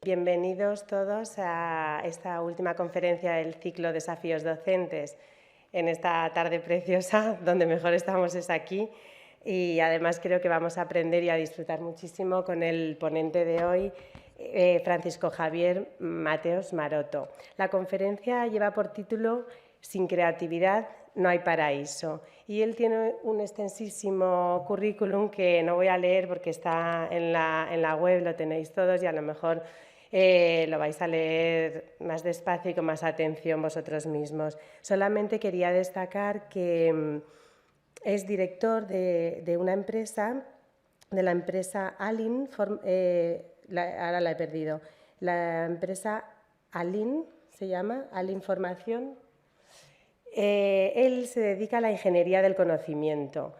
Bienvenidos todos a esta última conferencia del ciclo Desafíos Docentes en esta tarde preciosa, donde mejor estamos es aquí. Y además creo que vamos a aprender y a disfrutar muchísimo con el ponente de hoy, Francisco Javier Mateos Maroto. La conferencia lleva por título Sin creatividad no hay paraíso. Y él tiene un extensísimo currículum que no voy a leer porque está en la web, lo tenéis todos y a lo mejor lo vais a leer más despacio y con más atención vosotros mismos. Solamente quería destacar que es director de una empresa, de la empresa Alin, ahora la he perdido, la empresa Alin se llama, Alin Formación. Él se dedica a la ingeniería del conocimiento.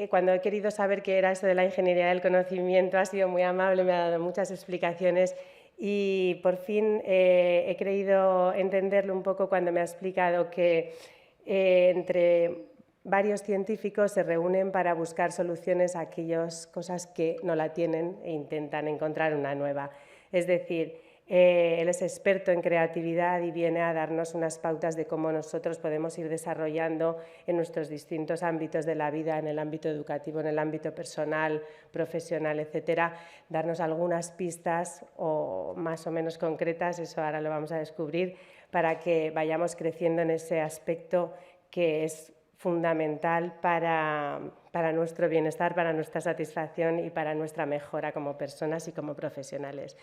Cuando he querido saber qué era esto de la ingeniería del conocimiento, ha sido muy amable, me ha dado muchas explicaciones y por fin he creído entenderlo un poco cuando me ha explicado que entre varios científicos se reúnen para buscar soluciones a aquellas cosas que no la tienen e intentan encontrar una nueva. Es decir, él es experto en creatividad y viene a darnos unas pautas de cómo nosotros podemos ir desarrollando en nuestros distintos ámbitos de la vida, en el ámbito educativo, en el ámbito personal, profesional, etcétera, darnos algunas pistas o más o menos concretas, eso ahora lo vamos a descubrir, para que vayamos creciendo en ese aspecto que es fundamental para nuestro bienestar, para nuestra satisfacción y para nuestra mejora como personas y como profesionales.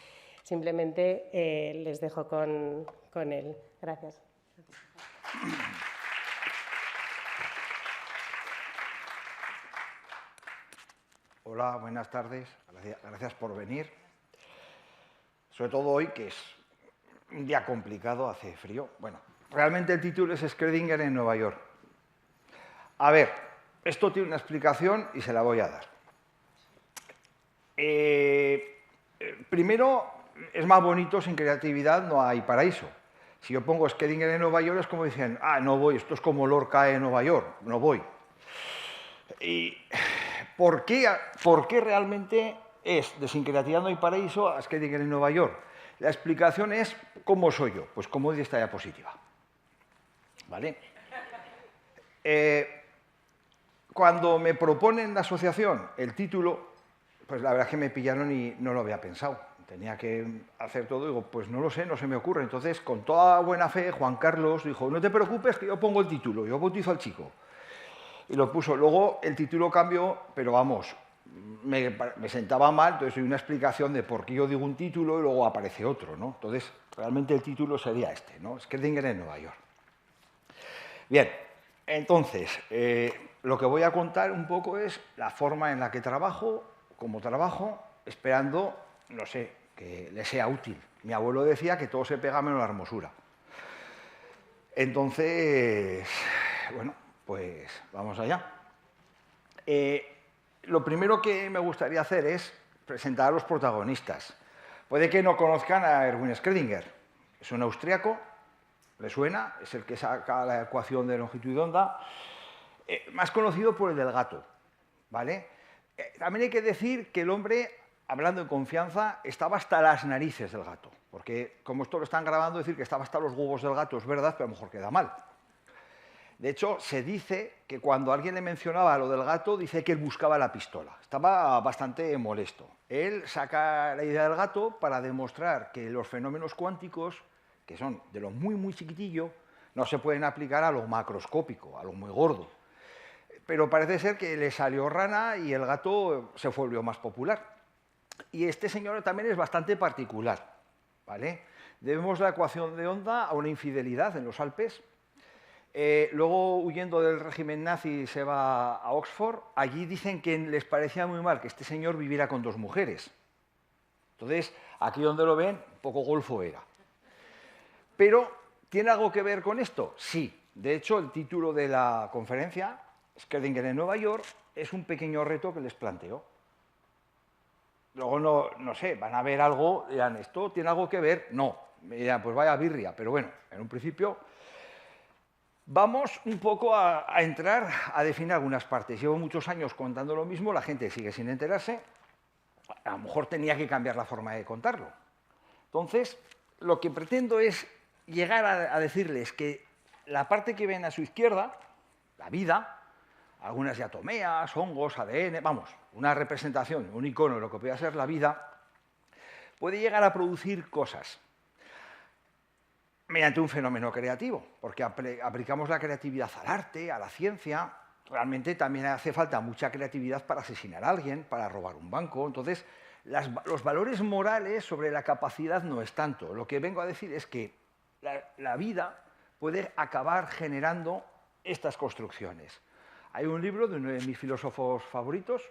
Simplemente les dejo con él. Gracias. Hola, buenas tardes. Gracias por venir. Sobre todo hoy, que es un día complicado, hace frío. Bueno, realmente el título es Schrödinger en Nueva York. A ver, esto tiene una explicación y se la voy a dar. Primero, es más bonito, sin creatividad no hay paraíso. Si yo pongo Schrödinger en Nueva York es como dicen, no voy, esto es como Lorca en Nueva York, no voy. ¿Y por qué realmente es de sin creatividad no hay paraíso a Schrödinger en Nueva York? La explicación es cómo soy yo, pues como de esta diapositiva. ¿Vale? Cuando me proponen la asociación el título, pues la verdad es que me pillaron y no lo había pensado. Tenía que hacer todo, digo, pues no lo sé, no se me ocurre. Entonces, con toda buena fe, Juan Carlos dijo, no te preocupes que yo pongo el título, yo bautizo al chico. Y lo puso. Luego el título cambió, pero vamos, me sentaba mal, entonces hay una explicación de por qué yo digo un título y luego aparece otro, ¿no? Entonces, realmente el título sería este, ¿no? Schrödinger en Nueva York. Bien, entonces, lo que voy a contar un poco es la forma en la que trabajo, cómo trabajo, esperando, no sé, que le sea útil. Mi abuelo decía que todo se pega menos la hermosura. Entonces, bueno, pues vamos allá. Lo primero que me gustaría hacer es presentar a los protagonistas. Puede que no conozcan a Erwin Schrödinger. Es un austriaco, ¿le suena? Es el que saca la ecuación de longitud de onda. Más conocido por el del gato, ¿vale? También hay que decir que el hombre, hablando en confianza, estaba hasta las narices del gato. Porque, como esto lo están grabando, decir que estaba hasta los huevos del gato es verdad, pero a lo mejor queda mal. De hecho, se dice que cuando alguien le mencionaba lo del gato, dice que él buscaba la pistola. Estaba bastante molesto. Él saca la idea del gato para demostrar que los fenómenos cuánticos, que son de lo muy, muy chiquitillo, no se pueden aplicar a lo macroscópico, a lo muy gordo. Pero parece ser que le salió rana y el gato se volvió más popular. Y este señor también es bastante particular, ¿vale? Debemos la ecuación de onda a una infidelidad en los Alpes. Luego, huyendo del régimen nazi, se va a Oxford. Allí dicen que les parecía muy mal que este señor viviera con 2 mujeres. Entonces, aquí donde lo ven, un poco golfo era. Pero, ¿tiene algo que ver con esto? Sí. De hecho, el título de la conferencia, Schrödinger en Nueva York, es un pequeño reto que les planteo. Luego, no sé, van a ver algo, dirán, ¿esto tiene algo que ver? No. Me dirán, pues vaya birria. Pero bueno, en un principio, vamos un poco a entrar a definir algunas partes. Llevo muchos años contando lo mismo, la gente sigue sin enterarse. A lo mejor tenía que cambiar la forma de contarlo. Entonces, lo que pretendo es llegar a decirles que la parte que ven a su izquierda, la vida, algunas diatomeas, hongos, ADN, vamos, una representación, un icono de lo que puede ser la vida, puede llegar a producir cosas mediante un fenómeno creativo, porque aplicamos la creatividad al arte, a la ciencia. Realmente también hace falta mucha creatividad para asesinar a alguien, para robar un banco. Entonces, los valores morales sobre la capacidad no es tanto. Lo que vengo a decir es que la vida puede acabar generando estas construcciones. Hay un libro de uno de mis filósofos favoritos,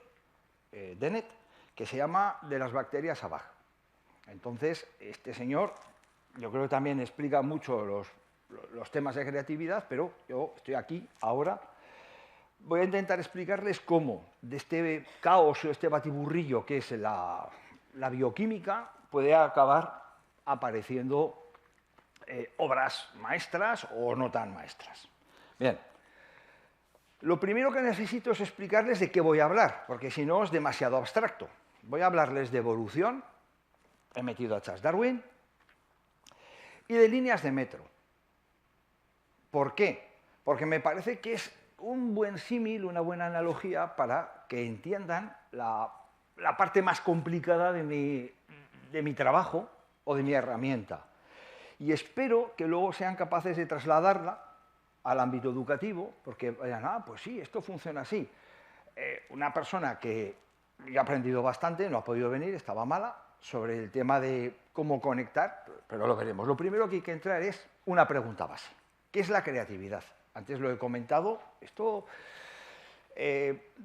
Dennett, que se llama De las bacterias a Bach. Entonces, este señor, yo creo que también explica mucho los temas de creatividad, pero yo estoy aquí ahora. Voy a intentar explicarles cómo de este caos o este batiburrillo que es la bioquímica puede acabar apareciendo obras maestras o no tan maestras. Bien, lo primero que necesito es explicarles de qué voy a hablar, porque si no es demasiado abstracto. Voy a hablarles de evolución, he metido a Charles Darwin, y de líneas de metro. ¿Por qué? Porque me parece que es un buen símil, una buena analogía para que entiendan la parte más complicada de mi trabajo o de mi herramienta. Y espero que luego sean capaces de trasladarla al ámbito educativo, porque vayan, pues sí, esto funciona así. Una persona que ya ha aprendido bastante, no ha podido venir, estaba mala, sobre el tema de cómo conectar, pero lo veremos. Lo primero que hay que entrar es una pregunta base. ¿Qué es la creatividad? Antes lo he comentado, esto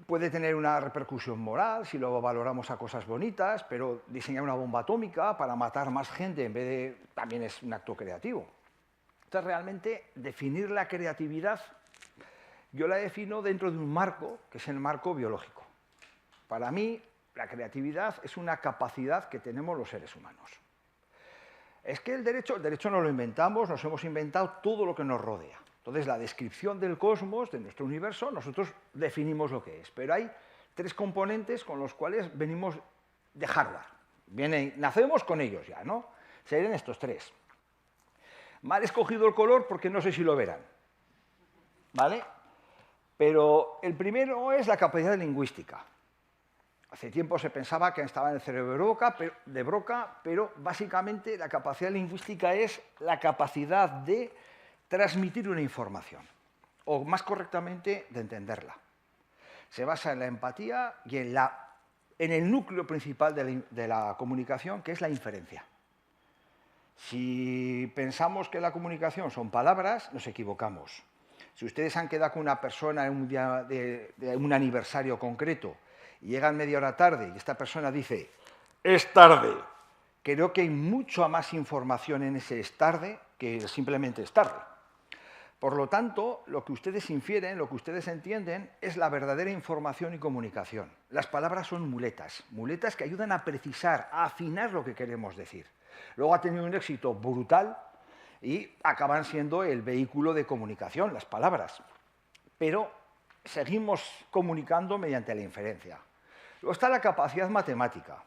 puede tener una repercusión moral si lo valoramos a cosas bonitas, pero diseñar una bomba atómica para matar más gente en vez de también es un acto creativo. Entonces, realmente, definir la creatividad, yo la defino dentro de un marco, que es el marco biológico. Para mí, la creatividad es una capacidad que tenemos los seres humanos. Es que el derecho no lo inventamos, nos hemos inventado todo lo que nos rodea. Entonces, la descripción del cosmos, de nuestro universo, nosotros definimos lo que es. Pero hay tres componentes con los cuales venimos de hardware. Nacemos con ellos ya, ¿no? Serían estos tres. Mal escogido el color porque no sé si lo verán, ¿vale? Pero el primero es la capacidad lingüística. Hace tiempo se pensaba que estaba en el cerebro de Broca, pero básicamente la capacidad lingüística es la capacidad de transmitir una información, o más correctamente, de entenderla. Se basa en la empatía y en el núcleo principal de la comunicación, que es la inferencia. Si pensamos que la comunicación son palabras, nos equivocamos. Si ustedes han quedado con una persona en un día de un aniversario concreto y llegan media hora tarde y esta persona dice, es tarde, creo que hay mucha más información en ese es tarde que simplemente es tarde. Por lo tanto, lo que ustedes infieren, lo que ustedes entienden, es la verdadera información y comunicación. Las palabras son muletas, muletas que ayudan a precisar, a afinar lo que queremos decir. Luego ha tenido un éxito brutal y acaban siendo el vehículo de comunicación, las palabras. Pero seguimos comunicando mediante la inferencia. Luego está la capacidad matemática,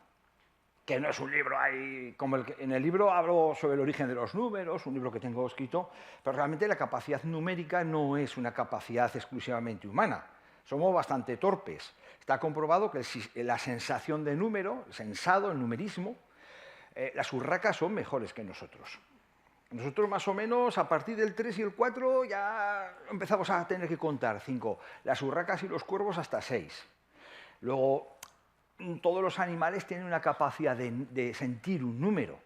que no es un libro ahí, como en el libro hablo sobre el origen de los números, un libro que tengo escrito, pero realmente la capacidad numérica no es una capacidad exclusivamente humana. Somos bastante torpes. Está comprobado que la sensación de número, el sensado, el numerismo, las urracas son mejores que nosotros. Nosotros más o menos a partir del 3 y el 4 ya empezamos a tener que contar 5. Las urracas y los cuervos hasta 6. Luego, todos los animales tienen una capacidad de sentir un número.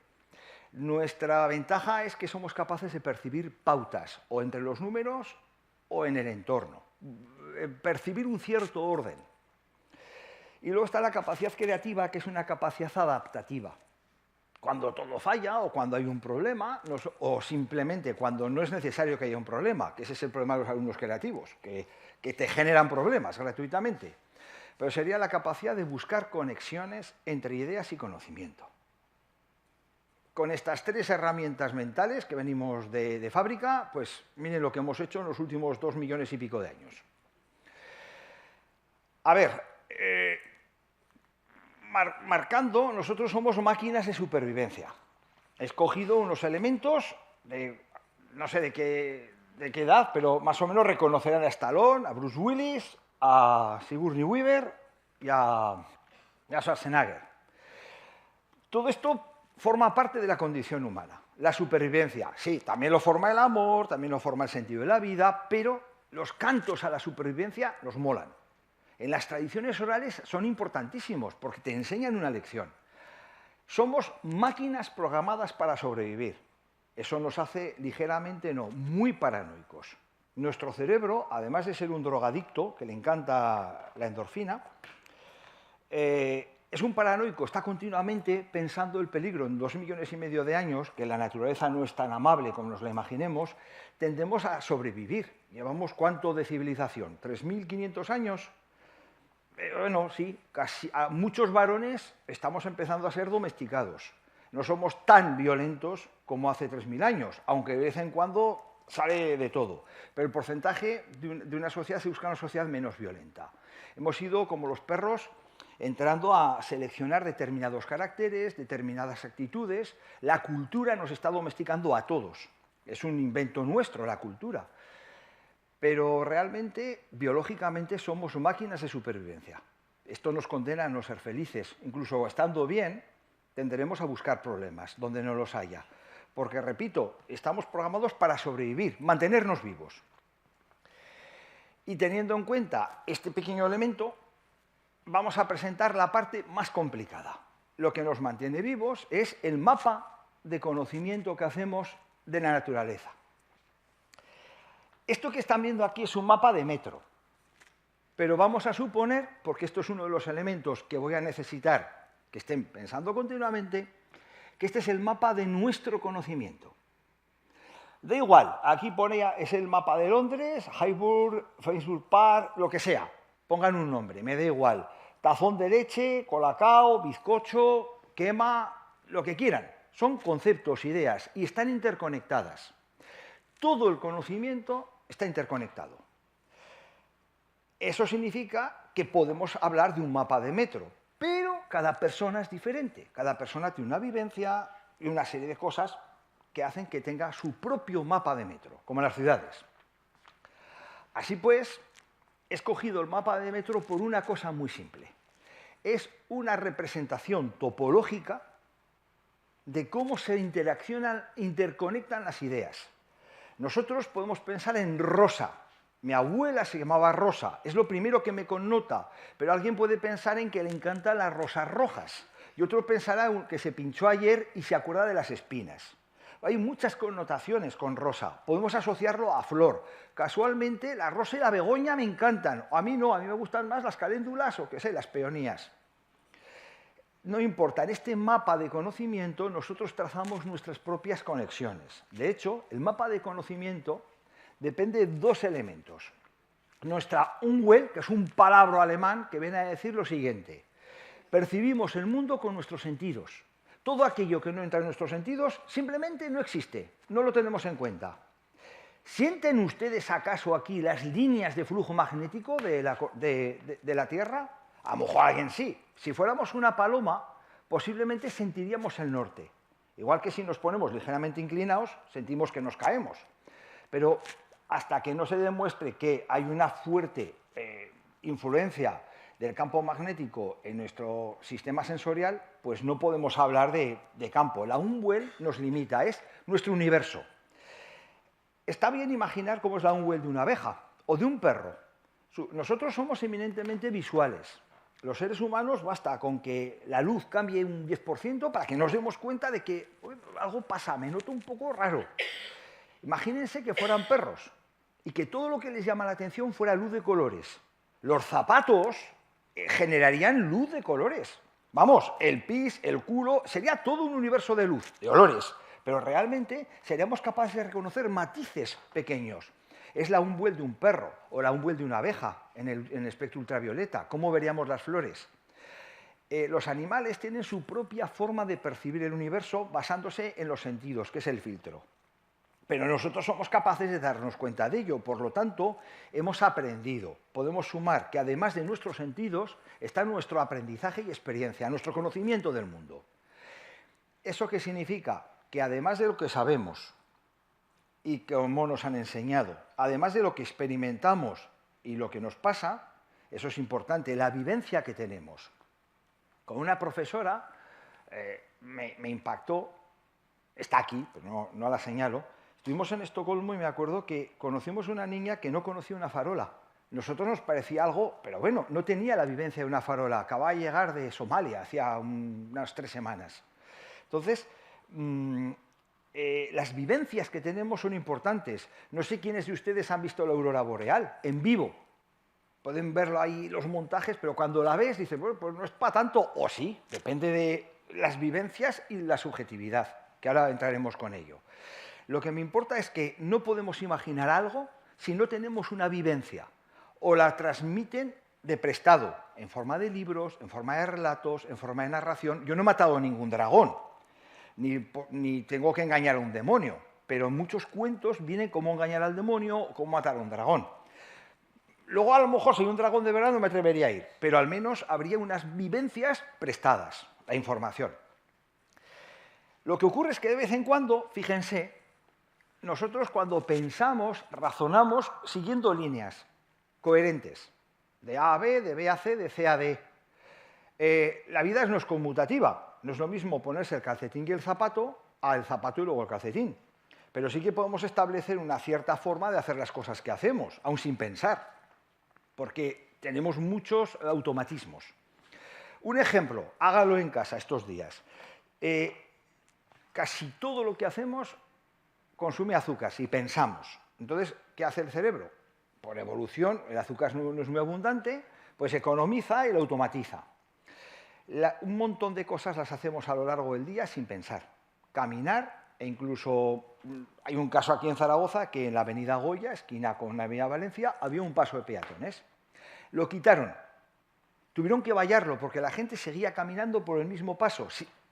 Nuestra ventaja es que somos capaces de percibir pautas, o entre los números o en el entorno. Percibir un cierto orden. Y luego está la capacidad creativa, que es una capacidad adaptativa. Cuando todo falla o cuando hay un problema, o simplemente cuando no es necesario que haya un problema, que ese es el problema de los alumnos creativos, que te generan problemas gratuitamente. Pero sería la capacidad de buscar conexiones entre ideas y conocimiento. Con estas tres herramientas mentales que venimos de fábrica, pues miren lo que hemos hecho en los últimos 2 millones y pico de años. A ver, marcando, nosotros somos máquinas de supervivencia. he escogido unos elementos no sé de qué edad, pero más o menos reconocerán a Stallone, a Bruce Willis, a Sigourney Weaver y a Schwarzenegger. Todo esto forma parte de la condición humana. La supervivencia, sí, también lo forma el amor, también lo forma el sentido de la vida, pero los cantos a la supervivencia nos molan. En las tradiciones orales son importantísimos porque te enseñan una lección. Somos máquinas programadas para sobrevivir. Eso nos hace ligeramente, no, muy paranoicos. Nuestro cerebro, además de ser un drogadicto, que le encanta la endorfina, es un paranoico, está continuamente pensando el peligro. En 2,5 millones de años, que la naturaleza no es tan amable como nos la imaginemos, tendemos a sobrevivir. ¿Llevamos cuánto de civilización? ¿3.500 años? Bueno, sí, casi a muchos varones estamos empezando a ser domesticados. No somos tan violentos como hace 3.000 años, aunque de vez en cuando sale de todo. Pero el porcentaje de una sociedad se busca una sociedad menos violenta. Hemos ido, como los perros, entrando a seleccionar determinados caracteres, determinadas actitudes. La cultura nos está domesticando a todos. Es un invento nuestro, la cultura. Pero realmente, biológicamente, somos máquinas de supervivencia. Esto nos condena a no ser felices. Incluso estando bien, tenderemos a buscar problemas donde no los haya. Porque, repito, estamos programados para sobrevivir, mantenernos vivos. Y teniendo en cuenta este pequeño elemento, vamos a presentar la parte más complicada. Lo que nos mantiene vivos es el mapa de conocimiento que hacemos de la naturaleza. Esto que están viendo aquí es un mapa de metro, pero vamos a suponer, porque esto es uno de los elementos que voy a necesitar que estén pensando continuamente, que este es el mapa de nuestro conocimiento. Da igual, aquí pone, es el mapa de Londres, Highbury, Facebook Park, lo que sea, pongan un nombre, me da igual. Tazón de leche, colacao, bizcocho, quema, lo que quieran. Son conceptos, ideas, y están interconectadas. Todo el conocimiento está interconectado. Eso significa que podemos hablar de un mapa de metro, pero cada persona es diferente. Cada persona tiene una vivencia y una serie de cosas que hacen que tenga su propio mapa de metro, como en las ciudades. Así pues, he escogido el mapa de metro por una cosa muy simple. Es una representación topológica de cómo se interconectan las ideas. Nosotros podemos pensar en rosa. Mi abuela se llamaba Rosa, es lo primero que me connota, pero alguien puede pensar en que le encantan las rosas rojas, y otro pensará que se pinchó ayer y se acuerda de las espinas. Hay muchas connotaciones con rosa, podemos asociarlo a flor. Casualmente, la rosa y la begoña me encantan, a mí no, a mí me gustan más las caléndulas o qué sé, las peonías. No importa, en este mapa de conocimiento nosotros trazamos nuestras propias conexiones. De hecho, el mapa de conocimiento depende de dos elementos. Nuestra Umwelt, que es un palabra alemán que viene a decir lo siguiente: percibimos el mundo con nuestros sentidos. Todo aquello que no entra en nuestros sentidos simplemente no existe, no lo tenemos en cuenta. ¿Sienten ustedes acaso aquí las líneas de flujo magnético de la Tierra? A lo mejor alguien sí. Si fuéramos una paloma, posiblemente sentiríamos el norte. Igual que si nos ponemos ligeramente inclinados, sentimos que nos caemos. Pero hasta que no se demuestre que hay una fuerte influencia del campo magnético en nuestro sistema sensorial, pues no podemos hablar de campo. La Umwelt nos limita, es nuestro universo. Está bien imaginar cómo es la Umwelt de una abeja o de un perro. Nosotros somos eminentemente visuales. Los seres humanos basta con que la luz cambie un 10% para que nos demos cuenta de que algo pasa, me noto un poco raro. Imagínense que fueran perros y que todo lo que les llama la atención fuera luz de colores. Los zapatos generarían luz de colores. Vamos, el pis, el culo, sería todo un universo de luz, de olores, pero realmente seríamos capaces de reconocer matices pequeños. Es la Umwelt de un perro o la Umwelt de una abeja en el espectro ultravioleta. ¿Cómo veríamos las flores? Los animales tienen su propia forma de percibir el universo basándose en los sentidos, que es el filtro. Pero nosotros somos capaces de darnos cuenta de ello, por lo tanto, hemos aprendido. Podemos sumar que además de nuestros sentidos está nuestro aprendizaje y experiencia, nuestro conocimiento del mundo. ¿Eso qué significa? que además de lo que sabemos y como nos han enseñado, además de lo que experimentamos y lo que nos pasa, eso es importante, la vivencia que tenemos. Con una profesora me impactó, está aquí, pero no la señalo. Estuvimos en Estocolmo y me acuerdo que conocimos una niña que no conocía una farola. Nosotros nos parecía algo, pero bueno, no tenía la vivencia de una farola. Acababa de llegar de Somalia hacía unas 3 semanas. Entonces, las vivencias que tenemos son importantes. No sé quiénes de ustedes han visto la aurora boreal en vivo. Pueden verlo ahí los montajes, pero cuando la ves dices, bueno, pues no es para tanto, o sí, depende de las vivencias y la subjetividad, que ahora entraremos con ello. Lo que me importa es que no podemos imaginar algo si no tenemos una vivencia, o la transmiten de prestado, en forma de libros, en forma de relatos, en forma de narración. Yo no he matado a ningún dragón, ni tengo que engañar a un demonio, pero en muchos cuentos viene cómo engañar al demonio o cómo matar a un dragón. Luego, a lo mejor, si hay un dragón de verdad no me atrevería a ir, pero al menos habría unas vivencias prestadas, la información. Lo que ocurre es que de vez en cuando, fíjense, nosotros cuando pensamos, razonamos siguiendo líneas coherentes, de A a B, de B a C, de C a D. La vida no es conmutativa, no es lo mismo ponerse el calcetín y el zapato al zapato y luego el calcetín, pero sí que podemos establecer una cierta forma de hacer las cosas que hacemos, aún sin pensar, porque tenemos muchos automatismos. Un ejemplo, hágalo en casa estos días. Casi todo lo que hacemos consume azúcar, si pensamos. Entonces, ¿qué hace el cerebro? Por evolución, el azúcar no es muy abundante, pues economiza y lo automatiza. Un montón de cosas las hacemos a lo largo del día sin pensar. Caminar, e incluso hay un caso aquí en Zaragoza que en la avenida Goya, esquina con la avenida Valencia, había un paso de peatones. Lo quitaron. Tuvieron que vallarlo porque la gente seguía caminando por el mismo paso.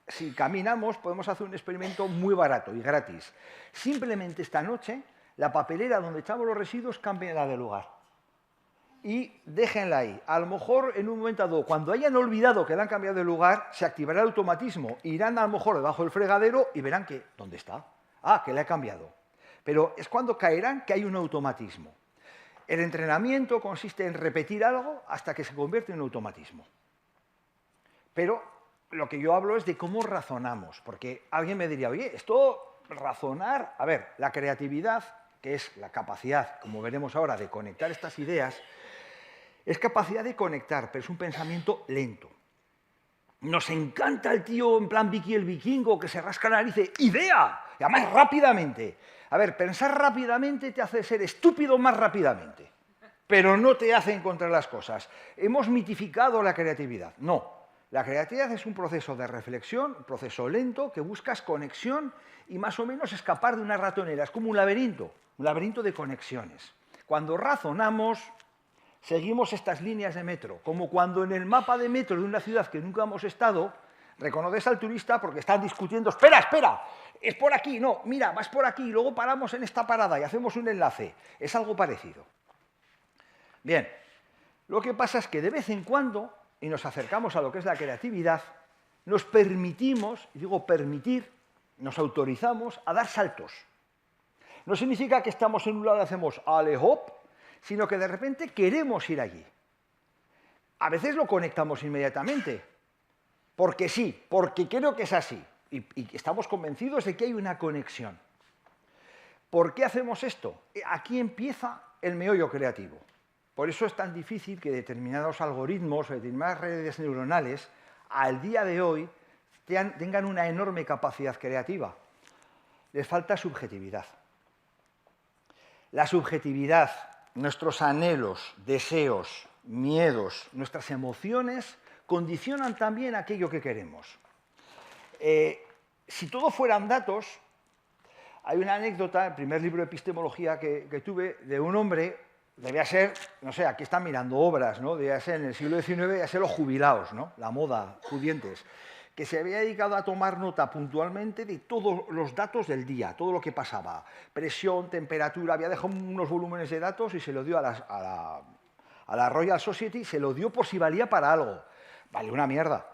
Si caminamos, podemos hacer un experimento muy barato y gratis. Simplemente esta noche, la papelera donde echamos los residuos, cámbienla de lugar. Y déjenla ahí. A lo mejor, en un momento dado, cuando hayan olvidado que la han cambiado de lugar, se activará el automatismo. Irán a lo mejor debajo del fregadero y verán que, ¿dónde está? Ah, que la he cambiado. Pero es cuando caerán que hay un automatismo. El entrenamiento consiste en repetir algo hasta que se convierte en un automatismo. Pero lo que yo hablo es de cómo razonamos, porque alguien me diría, oye, esto razonar... A ver, la creatividad, que es la capacidad, como veremos ahora, de conectar estas ideas, es capacidad de conectar, pero es un pensamiento lento. Nos encanta el tío en plan Vicky el vikingo que se rasca la nariz y dice, ¡idea! Y además rápidamente. A ver, pensar rápidamente te hace ser estúpido más rápidamente, pero no te hace encontrar las cosas. Hemos mitificado la creatividad. No, la creatividad es un proceso de reflexión, un proceso lento que buscas conexión y más o menos escapar de una ratonera. Es como un laberinto de conexiones. Cuando razonamos, seguimos estas líneas de metro, como cuando en el mapa de metro de una ciudad que nunca hemos estado, reconoces al turista porque están discutiendo, espera, espera, es por aquí, no, mira, vas por aquí, luego paramos en esta parada y hacemos un enlace. Es algo parecido. Bien, lo que pasa es que de vez en cuando, y nos acercamos a lo que es la creatividad, nos permitimos, y digo permitir, nos autorizamos a dar saltos. No significa que estamos en un lado y hacemos ale hop, sino que de repente queremos ir allí. A veces lo conectamos inmediatamente, porque sí, porque creo que es así, y estamos convencidos de que hay una conexión. ¿Por qué hacemos esto? Aquí empieza el meollo creativo. Por eso es tan difícil que determinados algoritmos o determinadas redes neuronales al día de hoy tengan una enorme capacidad creativa. Les falta subjetividad. La subjetividad, nuestros anhelos, deseos, miedos, nuestras emociones condicionan también aquello que queremos. Si todo fueran datos, hay una anécdota, el primer libro de epistemología que tuve, de un hombre, debía ser, no sé, aquí están mirando obras, ¿no? Debía ser en el siglo XIX, debía ser los jubilados, ¿no? La moda, pudientes, que se había dedicado a tomar nota puntualmente de todos los datos del día, todo lo que pasaba, presión, temperatura, había dejado unos volúmenes de datos y se lo dio a la Royal Society, se lo dio por si valía para algo. Vale una mierda,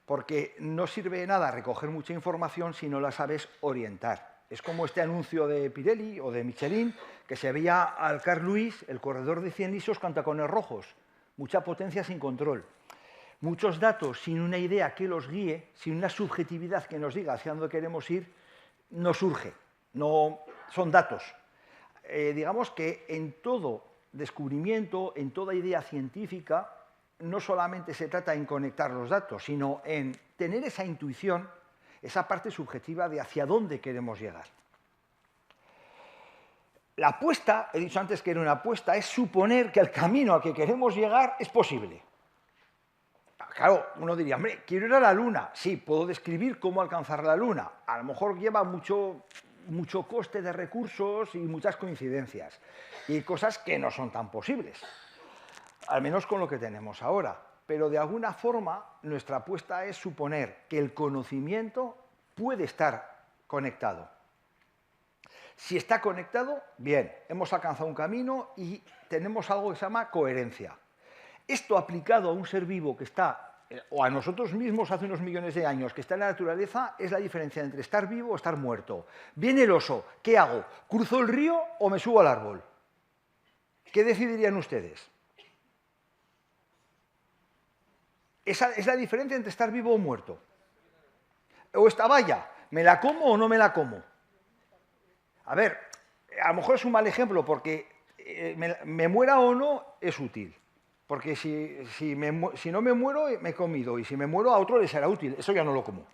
porque no sirve de nada recoger mucha información si no la sabes orientar. Es como este anuncio de Pirelli o de Michelin, que se veía al Carl Lewis, el corredor de 100 lisos con tacones rojos. Mucha potencia sin control. Muchos datos sin una idea que los guíe, sin una subjetividad que nos diga hacia dónde queremos ir, no surge. No, son datos. Digamos que en todo descubrimiento, en toda idea científica, no solamente se trata en conectar los datos, sino en tener esa intuición, esa parte subjetiva de hacia dónde queremos llegar. La apuesta, he dicho antes que era una apuesta, es suponer que el camino al que queremos llegar es posible. Claro, uno diría, hombre, quiero ir a la Luna. Sí, puedo describir cómo alcanzar la Luna. A lo mejor lleva mucho coste de recursos y muchas coincidencias. Y cosas que no son tan posibles, al menos con lo que tenemos ahora. Pero de alguna forma nuestra apuesta es suponer que el conocimiento puede estar conectado. Si está conectado, bien, hemos alcanzado un camino y tenemos algo que se llama coherencia. Esto aplicado a un ser vivo que está, o a nosotros mismos hace unos millones de años, que está en la naturaleza, es la diferencia entre estar vivo o estar muerto. Viene el oso, ¿qué hago? ¿Cruzo el río o me subo al árbol? ¿Qué decidirían ustedes? Esa es la diferencia entre estar vivo o muerto. O esta valla, ¿me la como o no me la como? A ver, a lo mejor es un mal ejemplo porque me muera o no es útil. Porque si no me muero, me he comido. Y si me muero, a otro le será útil. Eso ya no lo como.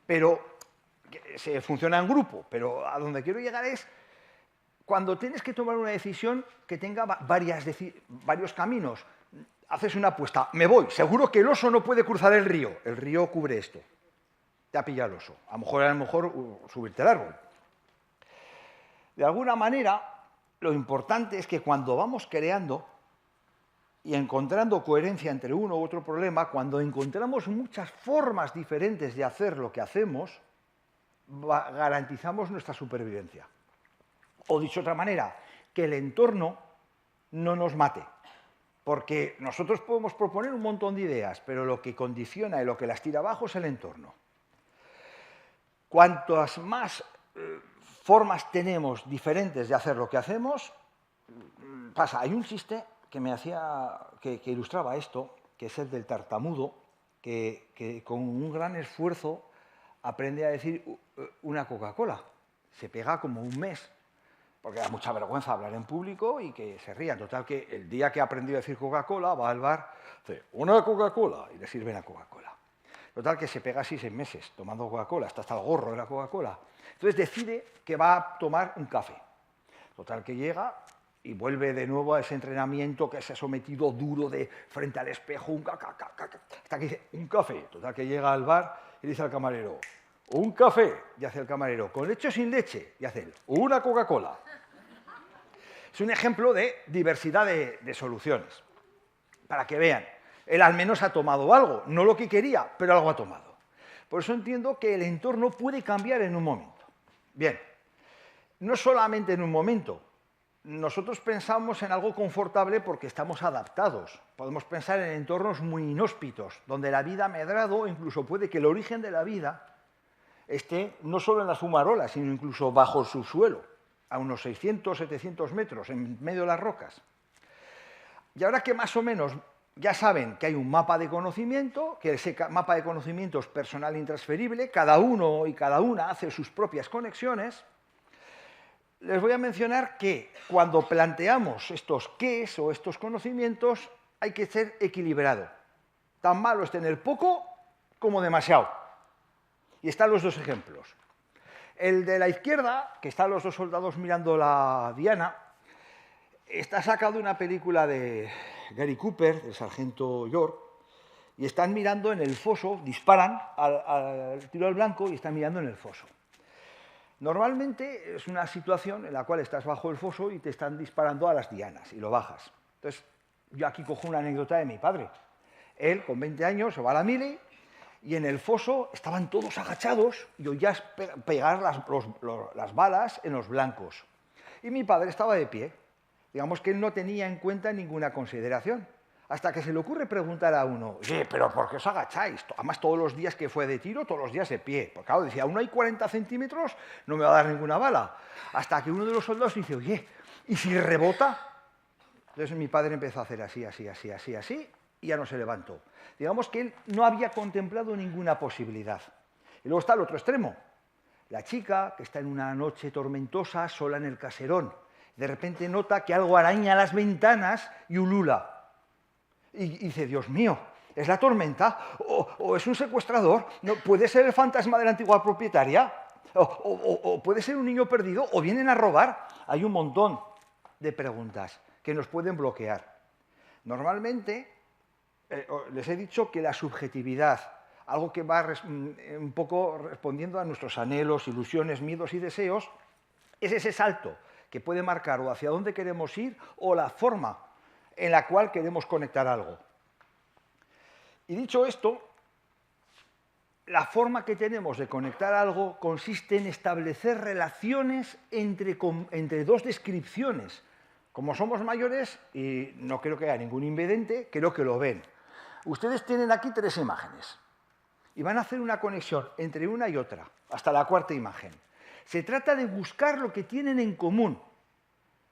Pero se funciona en grupo. Pero a donde quiero llegar es cuando tienes que tomar una decisión que tenga varios caminos. Haces una apuesta, me voy, seguro que el oso no puede cruzar el río cubre esto. Te ha pillado el oso. A lo mejor subirte al árbol. De alguna manera, lo importante es que cuando vamos creando y encontrando coherencia entre uno u otro problema, cuando encontramos muchas formas diferentes de hacer lo que hacemos, garantizamos nuestra supervivencia. O dicho de otra manera, que el entorno no nos mate. Porque nosotros podemos proponer un montón de ideas, pero lo que condiciona y lo que las tira abajo es el entorno. Cuantas más formas tenemos diferentes de hacer lo que hacemos, pasa. Hay un chiste que ilustraba esto, que es el del tartamudo, que con un gran esfuerzo aprende a decir una Coca-Cola. Se pega como un mes, porque da mucha vergüenza hablar en público y que se rían. Total, que el día que ha aprendido a decir Coca-Cola, va al bar, dice, una Coca-Cola, y le sirven a Coca-Cola. Total, que se pega así 6 meses tomando Coca-Cola, hasta el gorro de la Coca-Cola. Entonces decide que va a tomar un café. Total, que llega y vuelve de nuevo a ese entrenamiento que se ha sometido duro de frente al espejo, hasta que dice, un café. Total, que llega al bar y dice al camarero, un café, y hace el camarero, ¿con leche o sin leche? Y hace él, una Coca-Cola. Es un ejemplo de diversidad de soluciones, para que vean. Él al menos ha tomado algo, no lo que quería, pero algo ha tomado. Por eso entiendo que el entorno puede cambiar en un momento. Bien, no solamente en un momento. Nosotros pensamos en algo confortable porque estamos adaptados. Podemos pensar en entornos muy inhóspitos, donde la vida ha medrado, incluso puede que el origen de la vida esté no solo en las fumarolas, sino incluso bajo el subsuelo, a unos 600, 700 metros, en medio de las rocas. Y ahora que más o menos ya saben que hay un mapa de conocimiento, que ese mapa de conocimiento es personal e intransferible, cada uno y cada una hace sus propias conexiones, les voy a mencionar que cuando planteamos estos qués o estos conocimientos hay que ser equilibrado. Tan malo es tener poco como demasiado. Y están los dos ejemplos. El de la izquierda, que están los dos soldados mirando la diana, está sacado de una película de Gary Cooper, del sargento York, y están mirando en el foso, disparan al tiro al blanco y están mirando en el foso. Normalmente es una situación en la cual estás bajo el foso y te están disparando a las dianas y lo bajas. Entonces, yo aquí cojo una anécdota de mi padre. Él, con 20 años, se va a la mili y en el foso estaban todos agachados y oías pegar las balas en los blancos. Y mi padre estaba de pie. Digamos que él no tenía en cuenta ninguna consideración. Hasta que se le ocurre preguntar a uno, oye, pero ¿por qué os agacháis? Además, todos los días que fue de tiro, todos los días de pie. Porque claro, decía, aún hay 40 centímetros, no me va a dar ninguna bala. Hasta que uno de los soldados dice, oye, ¿y si rebota? Entonces mi padre empezó a hacer así, así, así, así, así, y ya no se levantó. Digamos que él no había contemplado ninguna posibilidad. Y luego está el otro extremo. La chica, que está en una noche tormentosa, sola en el caserón. De repente nota que algo araña las ventanas y ulula. Y dice, Dios mío, ¿es la tormenta? ¿O es un secuestrador? ¿No, ¿puede ser el fantasma de la antigua propietaria? ¿O puede ser un niño perdido? ¿O vienen a robar? Hay un montón de preguntas que nos pueden bloquear. Normalmente, les he dicho que la subjetividad, algo que va un poco respondiendo a nuestros anhelos, ilusiones, miedos y deseos, es ese salto que puede marcar o hacia dónde queremos ir o la forma en la cual queremos conectar algo. Y dicho esto, la forma que tenemos de conectar algo consiste en establecer relaciones entre dos descripciones. Como somos mayores, y no creo que haya ningún invidente, creo que lo ven. Ustedes tienen aquí 3 imágenes y van a hacer una conexión entre una y otra, hasta la 4ª imagen. Se trata de buscar lo que tienen en común.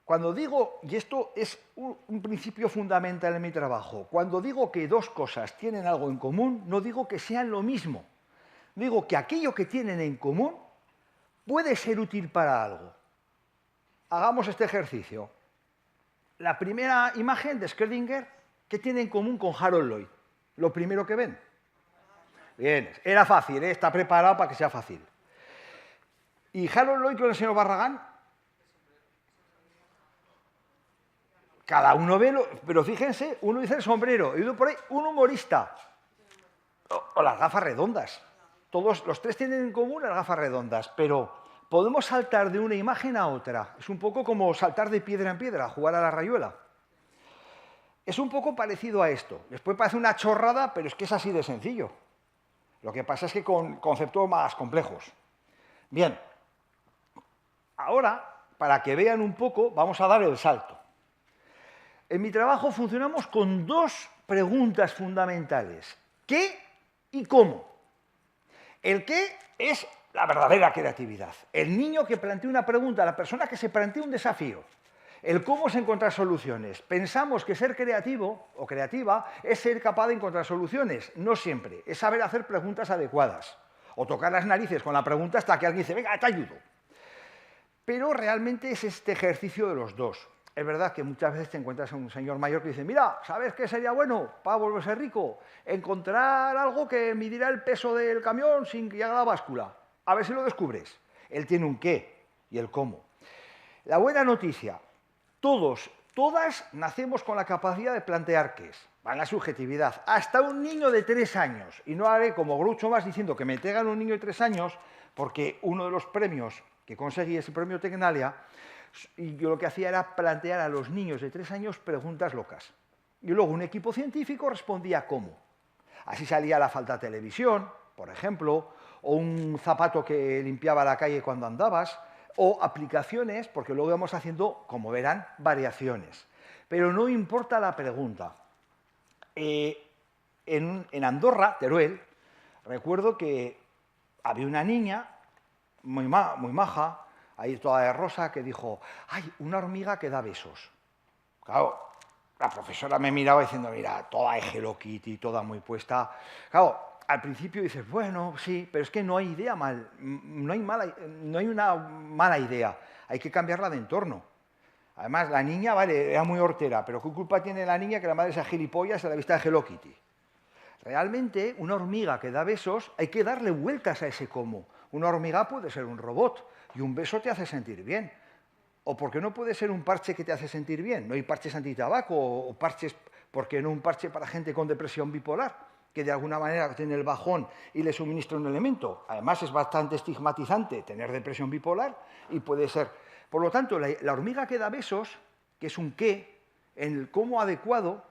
Cuando digo, y esto es un principio fundamental en mi trabajo, cuando digo que 2 cosas tienen algo en común, no digo que sean lo mismo. Digo que aquello que tienen en común puede ser útil para algo. Hagamos este ejercicio. La primera imagen de Schrödinger, ¿qué tiene en común con Harold Lloyd? Lo primero que ven. Bien, era fácil, ¿eh? Está preparado para que sea fácil. ¿Y Harold Lloyd con el señor Barragán? Cada uno ve, pero fíjense, uno dice el sombrero, y uno por ahí, un humorista. O las gafas redondas. Todos, los 3 tienen en común las gafas redondas, pero podemos saltar de una imagen a otra. Es un poco como saltar de piedra en piedra, jugar a la rayuela. Es un poco parecido a esto. Después parece una chorrada, pero es que es así de sencillo. Lo que pasa es que con conceptos más complejos. Bien, ahora, para que vean un poco, vamos a dar el salto. En mi trabajo funcionamos con 2 preguntas fundamentales. ¿Qué y cómo? El qué es la verdadera creatividad. El niño que plantea una pregunta, la persona que se plantea un desafío. El cómo es encontrar soluciones. Pensamos que ser creativo o creativa es ser capaz de encontrar soluciones. No siempre. Es saber hacer preguntas adecuadas. O tocar las narices con la pregunta hasta que alguien dice, venga, te ayudo. Pero realmente es este ejercicio de los 2. Es verdad que muchas veces te encuentras a un señor mayor que dice, mira, ¿sabes qué sería bueno para volverse rico? Encontrar algo que midiera el peso del camión sin que haga la báscula. A ver si lo descubres. Él tiene un qué y el cómo. La buena noticia, todas nacemos con la capacidad de plantear qué es. Va en la subjetividad. Hasta un niño de 3 años. Y no haré como Groucho Marx diciendo que me entregan un niño de 3 años, porque uno de los premios que conseguí es el premio Tecnalia. Y yo lo que hacía era plantear a los niños de 3 años preguntas locas. Y luego un equipo científico respondía cómo. Así salía la falta de televisión, por ejemplo, o un zapato que limpiaba la calle cuando andabas, o aplicaciones, porque luego íbamos haciendo, como verán, variaciones. Pero no importa la pregunta. En Andorra, Teruel, recuerdo que había una niña muy maja, ahí toda de rosa, que dijo, ¡ay, una hormiga que da besos! Claro, la profesora me miraba diciendo, mira, toda de Hello Kitty, toda muy puesta. Claro, al principio dices, bueno, sí, pero es que no hay idea no hay una mala idea, hay que cambiarla de entorno. Además, la niña, vale, era muy hortera, pero ¿qué culpa tiene la niña que la madre sea gilipollas a la vista de Hello Kitty? Realmente, una hormiga que da besos, hay que darle vueltas a ese cómo. Una hormiga puede ser un robot, y un beso te hace sentir bien. ¿O por qué no puede ser un parche que te hace sentir bien? ¿No hay parches antitabaco o parches, por qué no un parche para gente con depresión bipolar? Que de alguna manera tiene el bajón y le suministra un elemento. Además, es bastante estigmatizante tener depresión bipolar y puede ser. Por lo tanto, la hormiga que da besos, que es un qué, en el cómo adecuado,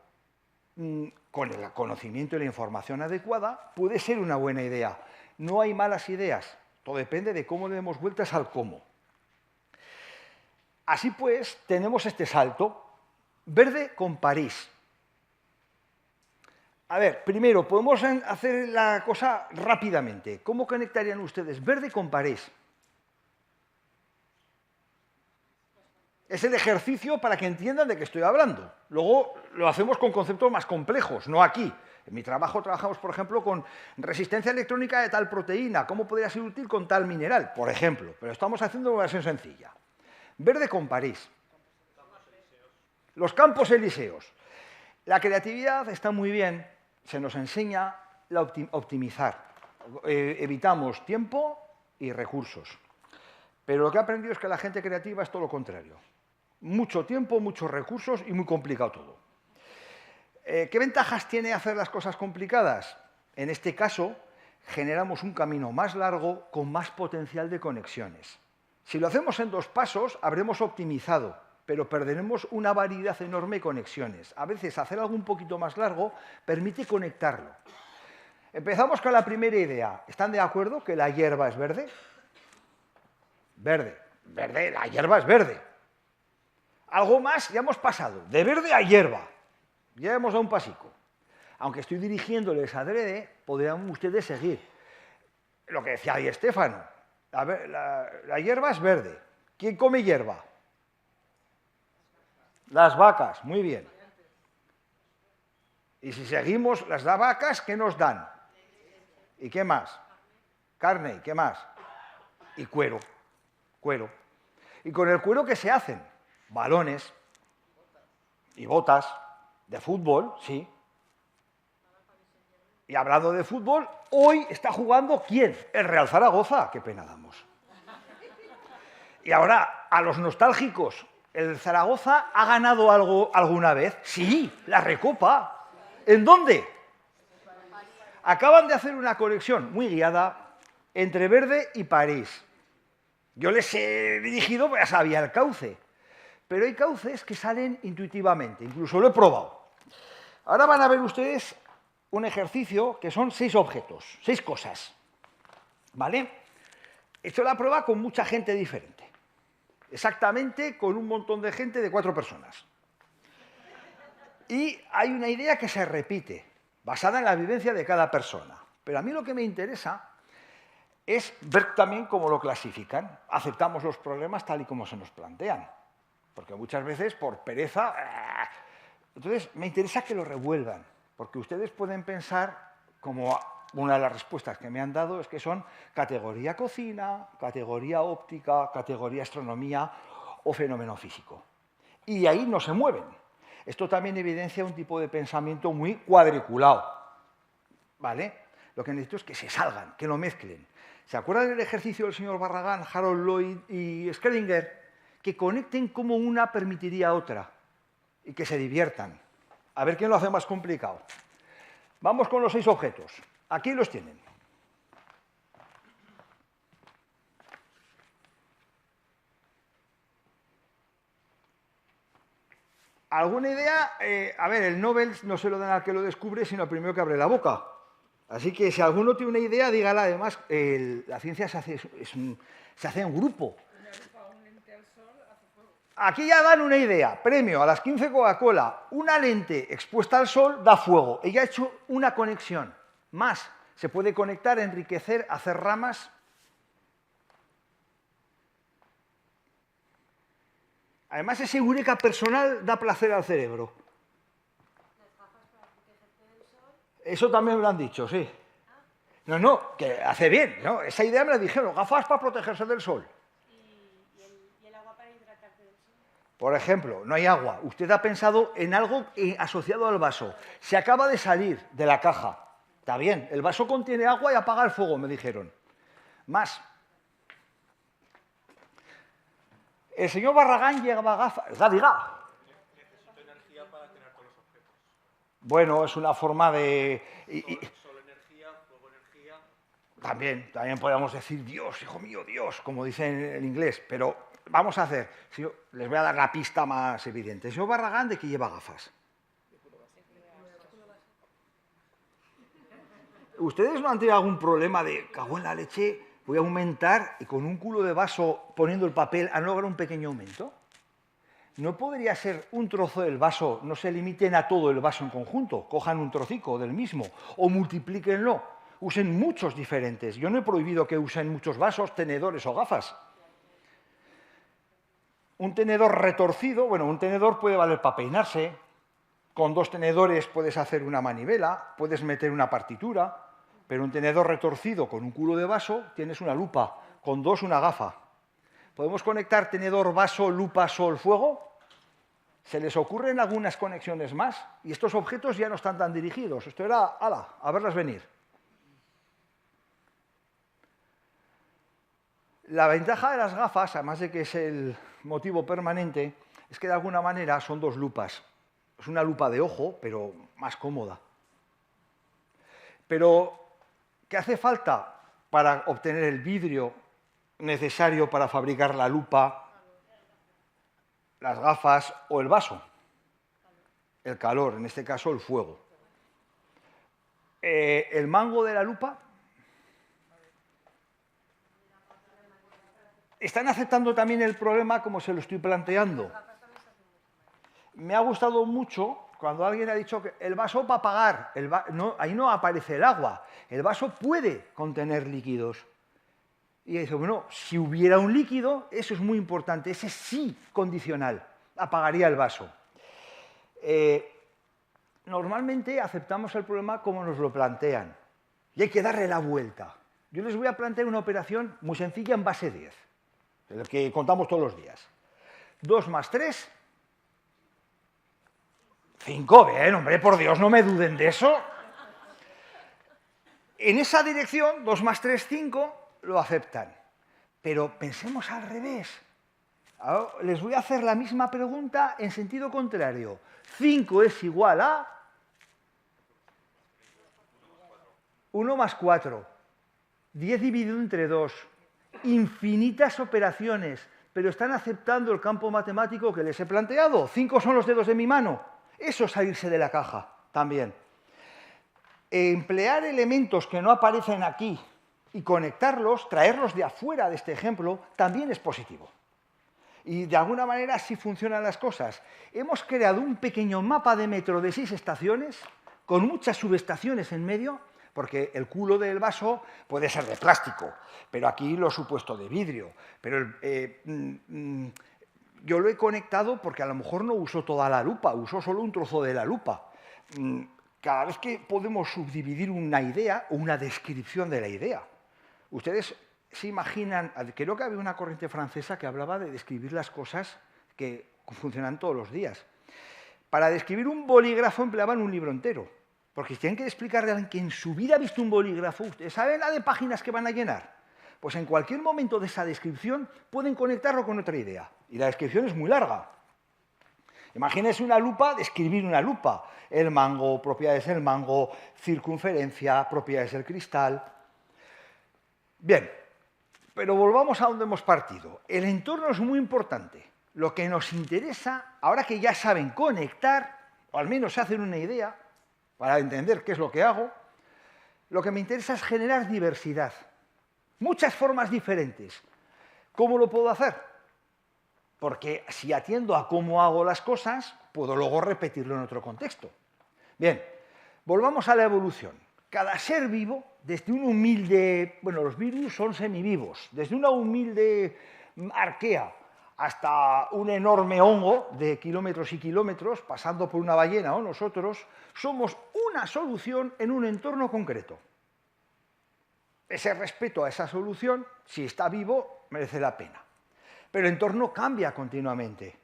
con el conocimiento y la información adecuada, puede ser una buena idea. No hay malas ideas. Todo depende de cómo le demos vueltas al cómo. Así pues, tenemos este salto. Verde con París. A ver, primero, podemos hacer la cosa rápidamente. ¿Cómo conectarían ustedes verde con París? Es el ejercicio para que entiendan de qué estoy hablando. Luego lo hacemos con conceptos más complejos, no aquí. En mi trabajo trabajamos, por ejemplo, con resistencia electrónica de tal proteína. ¿Cómo podría ser útil con tal mineral? Por ejemplo. Pero estamos haciendo una versión sencilla. Verde con París. Los campos elíseos. La creatividad está muy bien. Se nos enseña a optimizar. Evitamos tiempo y recursos. Pero lo que he aprendido es que la gente creativa es todo lo contrario. Mucho tiempo, muchos recursos y muy complicado todo. ¿Qué ventajas tiene hacer las cosas complicadas? En este caso, generamos un camino más largo con más potencial de conexiones. Si lo hacemos en 2 pasos, habremos optimizado, pero perderemos una variedad enorme de conexiones. A veces, hacer algo un poquito más largo permite conectarlo. Empezamos con la primera idea. ¿Están de acuerdo que la hierba es verde? Verde. Verde, la hierba es verde. Algo más, ya hemos pasado. De verde a hierba. Ya hemos dado un pasico. Aunque estoy dirigiéndoles adrede, podrían ustedes seguir. Lo que decía ahí Estéfano. A ver, la hierba es verde. ¿Quién come hierba? Las vacas, muy bien. Y si seguimos, las vacas, ¿qué nos dan? ¿Y qué más? Carne, ¿y qué más? Y cuero. Cuero. ¿Y con el cuero qué se hacen? Balones y botas de fútbol, sí. Y hablando de fútbol, hoy está jugando ¿quién? El Real Zaragoza. Qué pena damos. Y ahora, a los nostálgicos, ¿el Zaragoza ha ganado algo alguna vez? Sí, la Recopa. ¿En dónde? Acaban de hacer una conexión muy guiada entre Verde y París. Yo les he dirigido, ya sabía el cauce. Pero hay cauces que salen intuitivamente, incluso lo he probado. Ahora van a ver ustedes un ejercicio que son 6 objetos, 6 cosas. ¿Vale? He hecho la prueba con mucha gente diferente. Exactamente con un montón de gente de 4 personas. Y hay una idea que se repite, basada en la vivencia de cada persona. Pero a mí lo que me interesa es ver también cómo lo clasifican. Aceptamos los problemas tal y como se nos plantean. Porque muchas veces, por pereza... Entonces, me interesa que lo revuelvan. Porque ustedes pueden pensar, como una de las respuestas que me han dado, es que son categoría cocina, categoría óptica, categoría astronomía o fenómeno físico. Y ahí no se mueven. Esto también evidencia un tipo de pensamiento muy cuadriculado. ¿Vale? Lo que necesito es que se salgan, que lo mezclen. ¿Se acuerdan del ejercicio del señor Barragán, Harold Lloyd y Schrödinger? Que conecten como una permitiría otra y que se diviertan. A ver quién lo hace más complicado. Vamos con los 6 objetos. Aquí los tienen. ¿Alguna idea? A ver, el Nobel no se lo dan al que lo descubre, sino al primero que abre la boca. Así que si alguno tiene una idea, dígala. Además, la ciencia se hace en grupo. Aquí ya dan una idea. Premio a las 15 Coca-Cola. Una lente expuesta al sol da fuego. Ella ha hecho una conexión. Más, se puede conectar, enriquecer, hacer ramas. Además, ese eureka personal da placer al cerebro. Eso también me lo han dicho, sí. No, que hace bien, ¿no? Esa idea me la dijeron, gafas para protegerse del sol. ¿Y el agua para hidratarte del sol? Por ejemplo, no hay agua. Usted ha pensado en algo asociado al vaso. Se acaba de salir de la caja. Está bien, el vaso contiene agua y apaga el fuego, me dijeron. Más. El señor Barragán llevaba gafas. Diga. Necesito energía para tener todos los objetos. Bueno, es una forma de... Sol energía, fuego energía. También podríamos decir Dios, hijo mío, Dios, como dicen en inglés, pero vamos a hacer, les voy a dar la pista más evidente. El señor Barragán, ¿de qué lleva gafas? ¿Ustedes no han tenido algún problema de, cago en la leche, voy a aumentar y con un culo de vaso poniendo el papel han logrado un pequeño aumento? ¿No podría ser un trozo del vaso, no se limiten a todo el vaso en conjunto, cojan un trocico del mismo o multiplíquenlo, usen muchos diferentes? Yo no he prohibido que usen muchos vasos, tenedores o gafas. Un tenedor retorcido, bueno, un tenedor puede valer para peinarse, con 2 tenedores puedes hacer una manivela, puedes meter una partitura, pero un tenedor retorcido con un culo de vaso tienes una lupa, con 2 una gafa. ¿Podemos conectar tenedor, vaso, lupa, sol, fuego? ¿Se les ocurren algunas conexiones más? Y estos objetos ya no están tan dirigidos. Esto era, ala, a verlas venir. La ventaja de las gafas, además de que es el motivo permanente, es que de alguna manera son 2 lupas. Es una lupa de ojo, pero más cómoda. Pero, ¿qué hace falta para obtener el vidrio necesario para fabricar la lupa, las gafas o el vaso? El calor, en este caso el fuego. El mango de la lupa. ¿Están aceptando también el problema como se lo estoy planteando? Me ha gustado mucho cuando alguien ha dicho que el vaso para apagar, ahí no aparece el agua, el vaso puede contener líquidos. Y dice, bueno, si hubiera un líquido, eso es muy importante, ese sí condicional, apagaría el vaso. Normalmente aceptamos el problema como nos lo plantean y hay que darle la vuelta. Yo les voy a plantear una operación muy sencilla en base 10, de la que contamos todos los días. 2 más 3, 5, bien, hombre, por Dios, no me duden de eso. En esa dirección, 2 más 3, 5, lo aceptan. Pero pensemos al revés. Ahora les voy a hacer la misma pregunta en sentido contrario. 5 es igual a 1 más 4. 10 dividido entre 2. Infinitas operaciones, pero están aceptando el campo matemático que les he planteado. 5 son los dedos de mi mano. Eso es salirse de la caja también. Emplear elementos que no aparecen aquí y conectarlos, traerlos de afuera de este ejemplo, también es positivo. Y de alguna manera así funcionan las cosas. Hemos creado un pequeño mapa de metro de 6 estaciones, con muchas subestaciones en medio, porque el culo del vaso puede ser de plástico, pero aquí lo he supuesto de vidrio. Pero yo lo he conectado porque a lo mejor no uso toda la lupa, uso solo un trozo de la lupa. Cada vez que podemos subdividir una idea o una descripción de la idea, ustedes se imaginan, creo que había una corriente francesa que hablaba de describir las cosas que funcionan todos los días. Para describir un bolígrafo empleaban un libro entero, porque si tienen que explicarle a alguien que en su vida ha visto un bolígrafo, ¿ustedes saben la de páginas que van a llenar? Pues en cualquier momento de esa descripción pueden conectarlo con otra idea, y la descripción es muy larga. Imagínense una lupa, describir una lupa. El mango, propiedades del mango, circunferencia, propiedades del cristal. Bien, pero volvamos a donde hemos partido. El entorno es muy importante. Lo que nos interesa, ahora que ya saben conectar, o al menos se hacen una idea, para entender qué es lo que hago, lo que me interesa es generar diversidad. Muchas formas diferentes. ¿Cómo lo puedo hacer? Porque si atiendo a cómo hago las cosas, puedo luego repetirlo en otro contexto. Bien, volvamos a la evolución. Cada ser vivo, desde un humilde... Bueno, los virus son semivivos. Desde una humilde arquea hasta un enorme hongo de kilómetros y kilómetros, pasando por una ballena o nosotros, somos una solución en un entorno concreto. Ese respeto a esa solución, si está vivo, merece la pena. Pero el entorno cambia continuamente.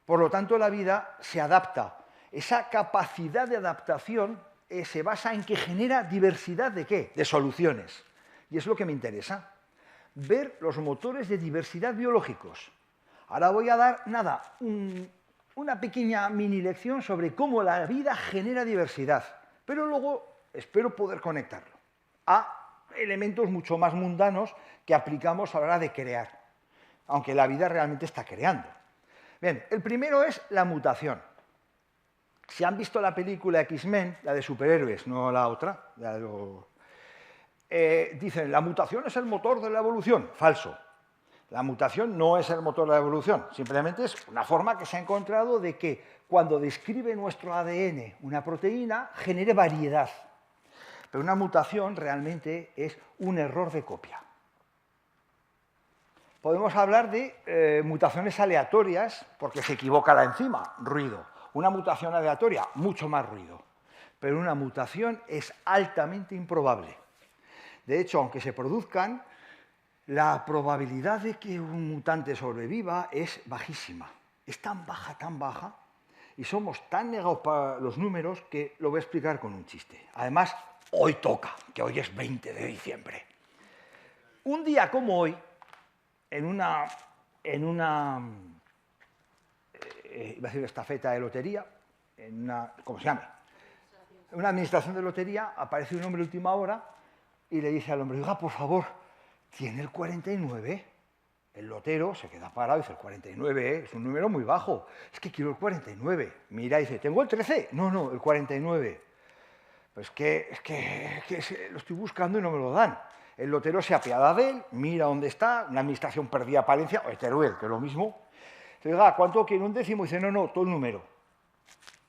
Por lo tanto, la vida se adapta. Esa capacidad de adaptación se basa en que genera diversidad ¿de qué? De soluciones. Y es lo que me interesa. Ver los motores de diversidad biológicos. Ahora voy a dar, una pequeña mini lección sobre cómo la vida genera diversidad. Pero luego espero poder conectarlo a elementos mucho más mundanos que aplicamos a la hora de crear, aunque la vida realmente está creando. Bien, el primero es la mutación. Si han visto la película X-Men, la de superhéroes, no la otra, dicen, la mutación es el motor de la evolución. Falso. La mutación no es el motor de la evolución, simplemente es una forma que se ha encontrado de que cuando describe nuestro ADN una proteína, genere variedad. Pero una mutación realmente es un error de copia. Podemos hablar de mutaciones aleatorias, porque se equivoca la enzima, ruido. Una mutación aleatoria, mucho más ruido. Pero una mutación es altamente improbable. De hecho, aunque se produzcan, la probabilidad de que un mutante sobreviva es bajísima. Es tan baja, y somos tan negados para los números que lo voy a explicar con un chiste. Además, hoy toca, que hoy es 20 de diciembre. Un día como hoy, iba a decir estafeta de lotería, ¿cómo se llama? En una administración de lotería aparece un hombre de última hora y le dice al hombre, oiga, por favor, ¿tiene el 49? El lotero se queda parado y dice, el 49 es un número muy bajo, es que quiero el 49. Mira y dice, ¿tengo el 13? No, el 49. Pues es que lo estoy buscando y no me lo dan. El lotero se apiada de él, mira dónde está, una administración perdida Palencia, o Teruel, que es lo mismo. Dice, oiga, ¿cuánto quiere? ¿Un décimo? Y dice, no, todo el número.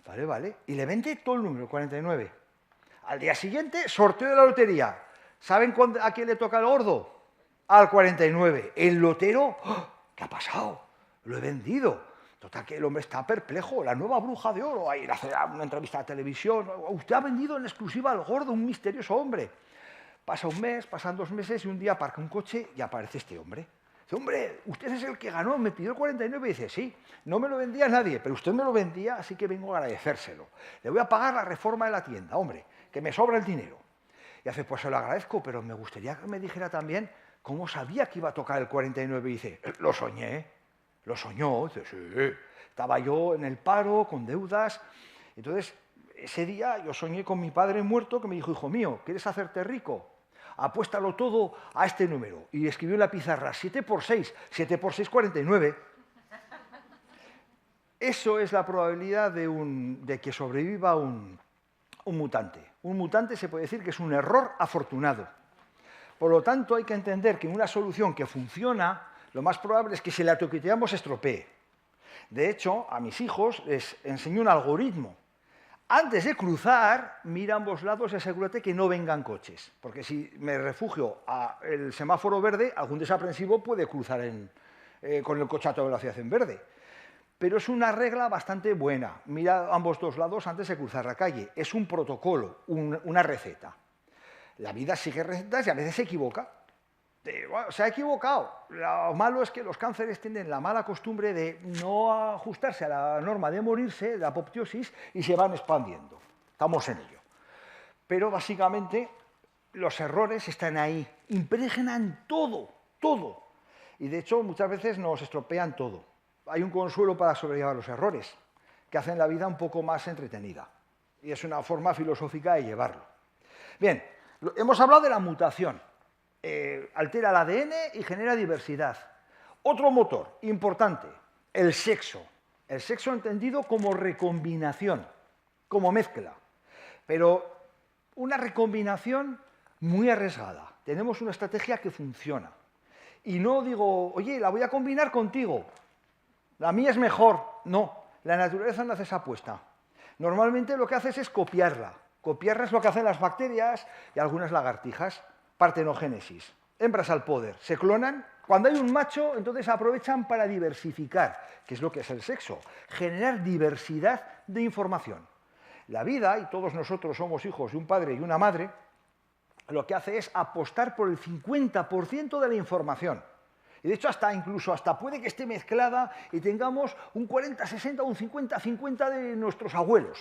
Vale. Y le vende todo el número, 49. Al día siguiente, sorteo de la lotería. ¿Saben a quién le toca el gordo? Al 49. El lotero, ¡oh! ¿Qué ha pasado? Lo he vendido. Total, que el hombre está perplejo. La nueva bruja de oro. Ahí le hace una entrevista a televisión. Usted ha vendido en exclusiva al gordo, un misterioso hombre. Pasa un mes, pasan 2 meses y un día aparca un coche y aparece este hombre. Dice, hombre, usted es el que ganó, me pidió el 49. Y dice, sí, no me lo vendía nadie, pero usted me lo vendía, así que vengo a agradecérselo. Le voy a pagar la reforma de la tienda, hombre, que me sobra el dinero. Y hace, pues se lo agradezco, pero me gustaría que me dijera también cómo sabía que iba a tocar el 49. Y dice, lo soñé, lo soñó. Dice, sí, estaba yo en el paro, con deudas. Entonces, ese día yo soñé con mi padre muerto que me dijo, hijo mío, ¿quieres hacerte rico? Apuéstalo todo a este número. Y escribió en la pizarra, 7 por 6, 7 por 6, 49. Eso es la probabilidad de que sobreviva un mutante. Un mutante se puede decir que es un error afortunado. Por lo tanto, hay que entender que una solución que funciona, lo más probable es que si la toqueteamos se estropee. De hecho, a mis hijos les enseño un algoritmo. Antes de cruzar, mira a ambos lados y asegúrate que no vengan coches. Porque si me refugio al semáforo verde, algún desaprensivo puede cruzar con el coche a toda velocidad en verde. Pero es una regla bastante buena. Mira a ambos dos lados antes de cruzar la calle. Es un protocolo, una receta. La vida sigue recetas y a veces se equivoca. Bueno, se ha equivocado. Lo malo es que los cánceres tienen la mala costumbre de no ajustarse a la norma de morirse, de apoptosis, y se van expandiendo. Estamos en ello. Pero básicamente los errores están ahí, impregnan todo. Y de hecho muchas veces nos estropean todo. Hay un consuelo para sobrellevar los errores, que hacen la vida un poco más entretenida. Y es una forma filosófica de llevarlo. Bien, hemos hablado de la mutación. Altera el ADN y genera diversidad. Otro motor importante, el sexo. El sexo entendido como recombinación, como mezcla. Pero una recombinación muy arriesgada. Tenemos una estrategia que funciona. Y no digo, oye, la voy a combinar contigo. La mía es mejor. No, la naturaleza no hace esa apuesta. Normalmente lo que haces es copiarla. Copiarla es lo que hacen las bacterias y algunas lagartijas. Partenogénesis, hembras al poder, se clonan. Cuando hay un macho, entonces aprovechan para diversificar, que es lo que es el sexo, generar diversidad de información. La vida, y todos nosotros somos hijos de un padre y una madre, lo que hace es apostar por el 50% de la información. Y de hecho, incluso hasta puede que esté mezclada y tengamos un 40-60 o un 50-50 de nuestros abuelos.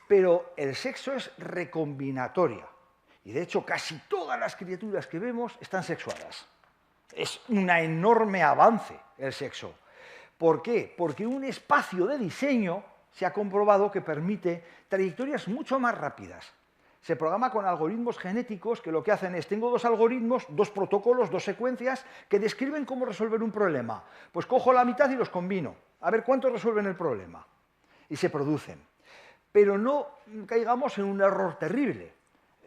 Pero el sexo es recombinatoria. Y de hecho, casi todas las criaturas que vemos están sexuadas. Es un enorme avance el sexo. ¿Por qué? Porque un espacio de diseño se ha comprobado que permite trayectorias mucho más rápidas. Se programa con algoritmos genéticos que lo que hacen es, tengo 2 algoritmos, 2 protocolos, 2 secuencias que describen cómo resolver un problema. Pues cojo la mitad y los combino. A ver cuántos resuelven el problema. Y se producen. Pero no caigamos en un error terrible.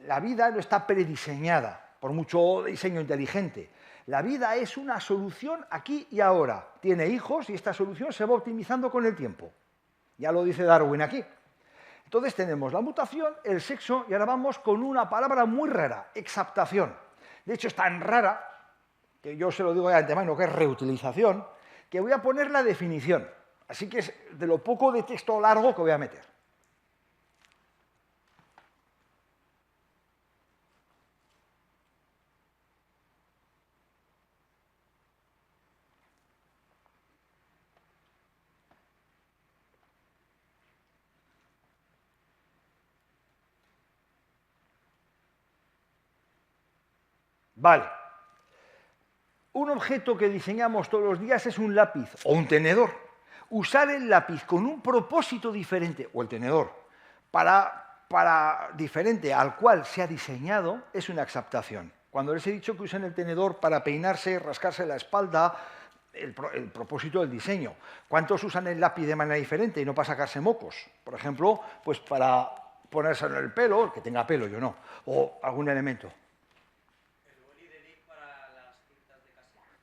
La vida no está prediseñada, por mucho diseño inteligente. La vida es una solución aquí y ahora. Tiene hijos y esta solución se va optimizando con el tiempo. Ya lo dice Darwin aquí. Entonces tenemos la mutación, el sexo, y ahora vamos con una palabra muy rara, exaptación. De hecho, es tan rara, que yo se lo digo de antemano, que es reutilización, que voy a poner la definición. Así que es de lo poco de texto largo que voy a meter. Vale. Un objeto que diseñamos todos los días es un lápiz o un tenedor. Usar el lápiz con un propósito diferente, o el tenedor, para diferente al cual se ha diseñado, es una exaptación. Cuando les he dicho que usen el tenedor para peinarse, rascarse la espalda, el propósito del diseño. ¿Cuántos usan el lápiz de manera diferente y no para sacarse mocos? Por ejemplo, pues para ponerse en el pelo, que tenga pelo, yo no, o algún elemento.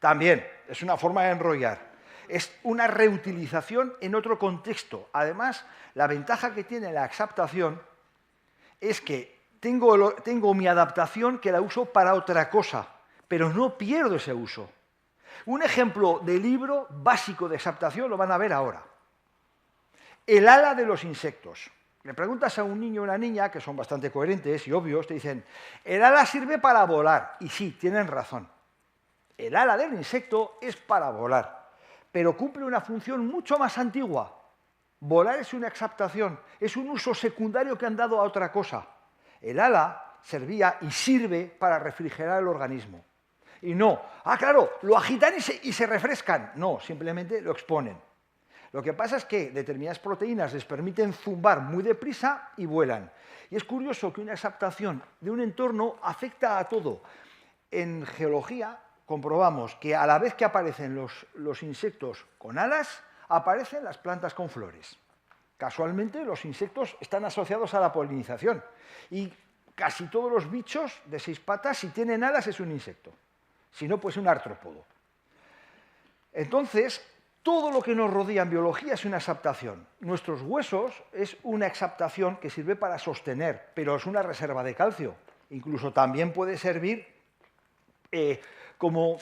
También, es una forma de enrollar. Es una reutilización en otro contexto. Además, la ventaja que tiene la exaptación es que tengo mi adaptación que la uso para otra cosa, pero no pierdo ese uso. Un ejemplo de libro básico de exaptación lo van a ver ahora. El ala de los insectos. Le preguntas a un niño o una niña, que son bastante coherentes y obvios, te dicen, el ala sirve para volar. Y sí, tienen razón. El ala del insecto es para volar, pero cumple una función mucho más antigua. Volar es una exaptación, es un uso secundario que han dado a otra cosa. El ala servía y sirve para refrigerar el organismo. Y no, claro, lo agitan y se refrescan. No, simplemente lo exponen. Lo que pasa es que determinadas proteínas les permiten zumbar muy deprisa y vuelan. Y es curioso que una exaptación de un entorno afecta a todo. En geología comprobamos que a la vez que aparecen los insectos con alas, aparecen las plantas con flores. Casualmente, los insectos están asociados a la polinización y casi todos los bichos de 6 patas, si tienen alas, es un insecto. Si no, pues un artrópodo. Entonces, todo lo que nos rodea en biología es una exaptación. Nuestros huesos es una exaptación que sirve para sostener, pero es una reserva de calcio. Incluso también puede servir como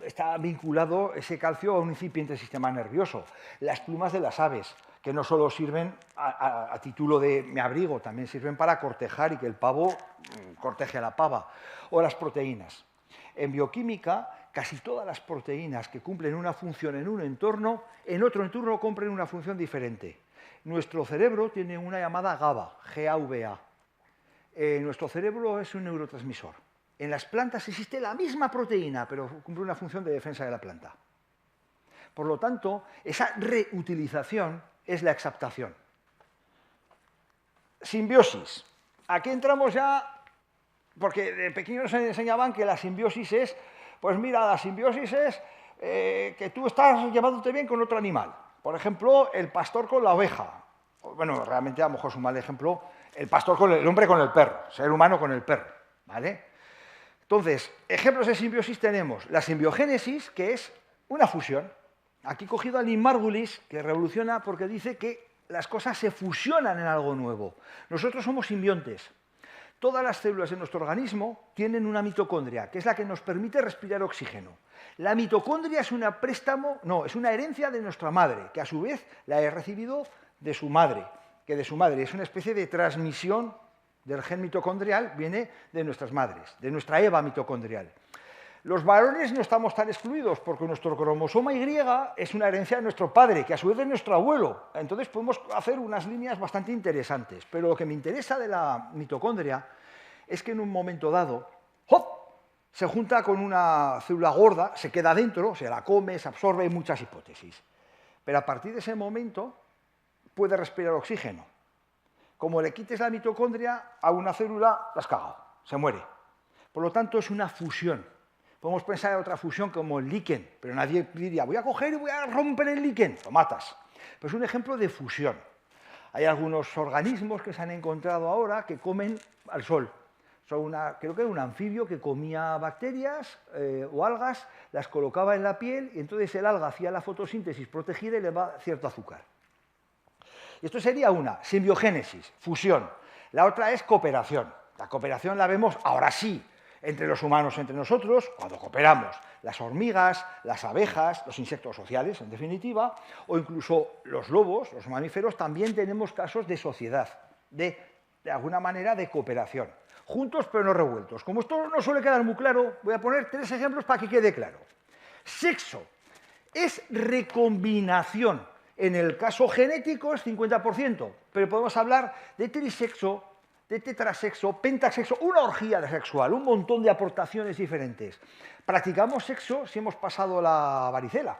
está vinculado ese calcio a un incipiente sistema nervioso. Las plumas de las aves, que no solo sirven a título de me abrigo, también sirven para cortejar y que el pavo corteje a la pava. O las proteínas. En bioquímica, casi todas las proteínas que cumplen una función en un entorno, en otro entorno cumplen una función diferente. Nuestro cerebro tiene una llamada GABA, G-A-V-A. Nuestro cerebro es un neurotransmisor. En las plantas existe la misma proteína, pero cumple una función de defensa de la planta. Por lo tanto, esa reutilización es la exaptación. Simbiosis. Aquí entramos ya, porque de pequeños nos enseñaban que la simbiosis es, pues mira, la simbiosis es que tú estás llevándote bien con otro animal. Por ejemplo, el pastor con la oveja. Bueno, realmente a lo mejor es un mal ejemplo. El hombre con el perro, el ser humano con el perro, ¿vale? Entonces, ejemplos de simbiosis tenemos la simbiogénesis, que es una fusión. Aquí he cogido a Lynn Margulis, que revoluciona porque dice que las cosas se fusionan en algo nuevo. Nosotros somos simbiontes. Todas las células de nuestro organismo tienen una mitocondria, que es la que nos permite respirar oxígeno. La mitocondria es es una herencia de nuestra madre, que a su vez la he recibido de su madre, que de su madre es una especie de transmisión del gen mitocondrial, viene de nuestras madres, de nuestra EVA mitocondrial. Los varones no estamos tan excluidos porque nuestro cromosoma Y es una herencia de nuestro padre, que a su vez es nuestro abuelo. Entonces podemos hacer unas líneas bastante interesantes. Pero lo que me interesa de la mitocondria es que en un momento dado, ¡hop!, se junta con una célula gorda, se queda dentro, se la come, se absorbe, hay muchas hipótesis. Pero a partir de ese momento puede respirar oxígeno. Como le quites la mitocondria a una célula, la has cagado, se muere. Por lo tanto, es una fusión. Podemos pensar en otra fusión como el líquen, pero nadie diría, voy a coger y voy a romper el líquen, lo matas. Pero es un ejemplo de fusión. Hay algunos organismos que se han encontrado ahora que comen al sol. Creo que era un anfibio que comía bacterias o algas, las colocaba en la piel y entonces el alga hacía la fotosíntesis protegida y le daba cierto azúcar. Esto sería una, simbiogénesis, fusión. La otra es cooperación. La cooperación la vemos ahora sí, entre los humanos, entre nosotros, cuando cooperamos. Las hormigas, las abejas, los insectos sociales, en definitiva, o incluso los lobos, los mamíferos, también tenemos casos de sociedad, de alguna manera de cooperación. Juntos pero no revueltos. Como esto no suele quedar muy claro, voy a poner 3 ejemplos para que quede claro. Sexo es recombinación. En el caso genético es 50%, pero podemos hablar de trisexo, de tetrasexo, pentasexo, una orgía sexual, un montón de aportaciones diferentes. Practicamos sexo si hemos pasado la varicela.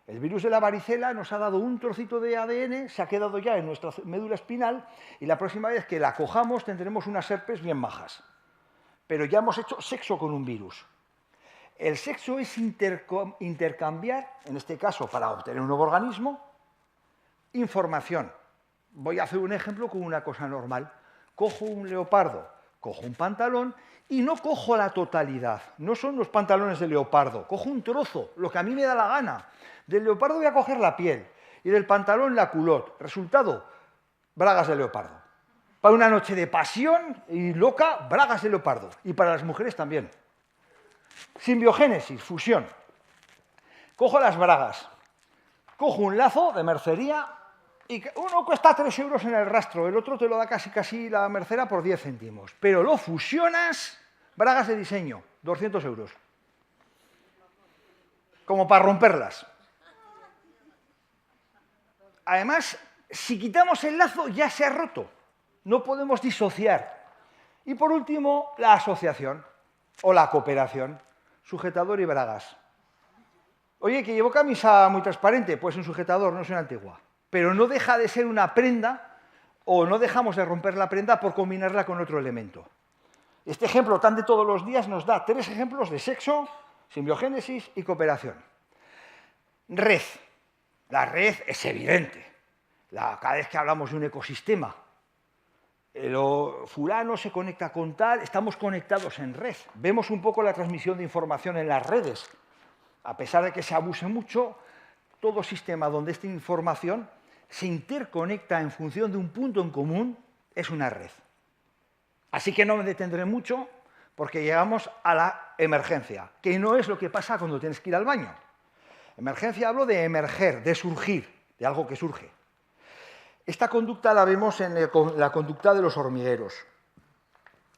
El virus de la varicela nos ha dado un trocito de ADN, se ha quedado ya en nuestra médula espinal y la próxima vez que la cojamos tendremos unas herpes bien majas. Pero ya hemos hecho sexo con un virus. El sexo es intercambiar, en este caso para obtener un nuevo organismo, información. Voy a hacer un ejemplo con una cosa normal. Cojo un leopardo, cojo un pantalón y no cojo la totalidad. No son los pantalones de leopardo. Cojo un trozo, lo que a mí me da la gana. Del leopardo voy a coger la piel y del pantalón la culotte. Resultado, bragas de leopardo. Para una noche de pasión y loca, bragas de leopardo. Y para las mujeres también. Simbiogénesis, fusión. Cojo las bragas, cojo un lazo de mercería y uno cuesta 3 euros en el rastro, el otro te lo da casi la mercera por 10 céntimos. Pero lo fusionas, bragas de diseño, 200 euros. Como para romperlas. Además, si quitamos el lazo ya se ha roto. No podemos disociar. Y por último, la asociación o la cooperación. Sujetador y bragas. Oye, que llevo camisa muy transparente, pues un sujetador, no es una antigua. Pero no deja de ser una prenda o no dejamos de romper la prenda por combinarla con otro elemento. Este ejemplo tan de todos los días nos da 3 ejemplos de sexo, simbiogénesis y cooperación. Red. La red es evidente. Cada vez que hablamos de un ecosistema, fulano se conecta con tal, estamos conectados en red. Vemos un poco la transmisión de información en las redes. A pesar de que se abuse mucho, todo sistema donde esta información se interconecta en función de un punto en común es una red. Así que no me detendré mucho porque llegamos a la emergencia, que no es lo que pasa cuando tienes que ir al baño. Emergencia hablo de emerger, de surgir, de algo que surge. Esta conducta la vemos en la conducta de los hormigueros.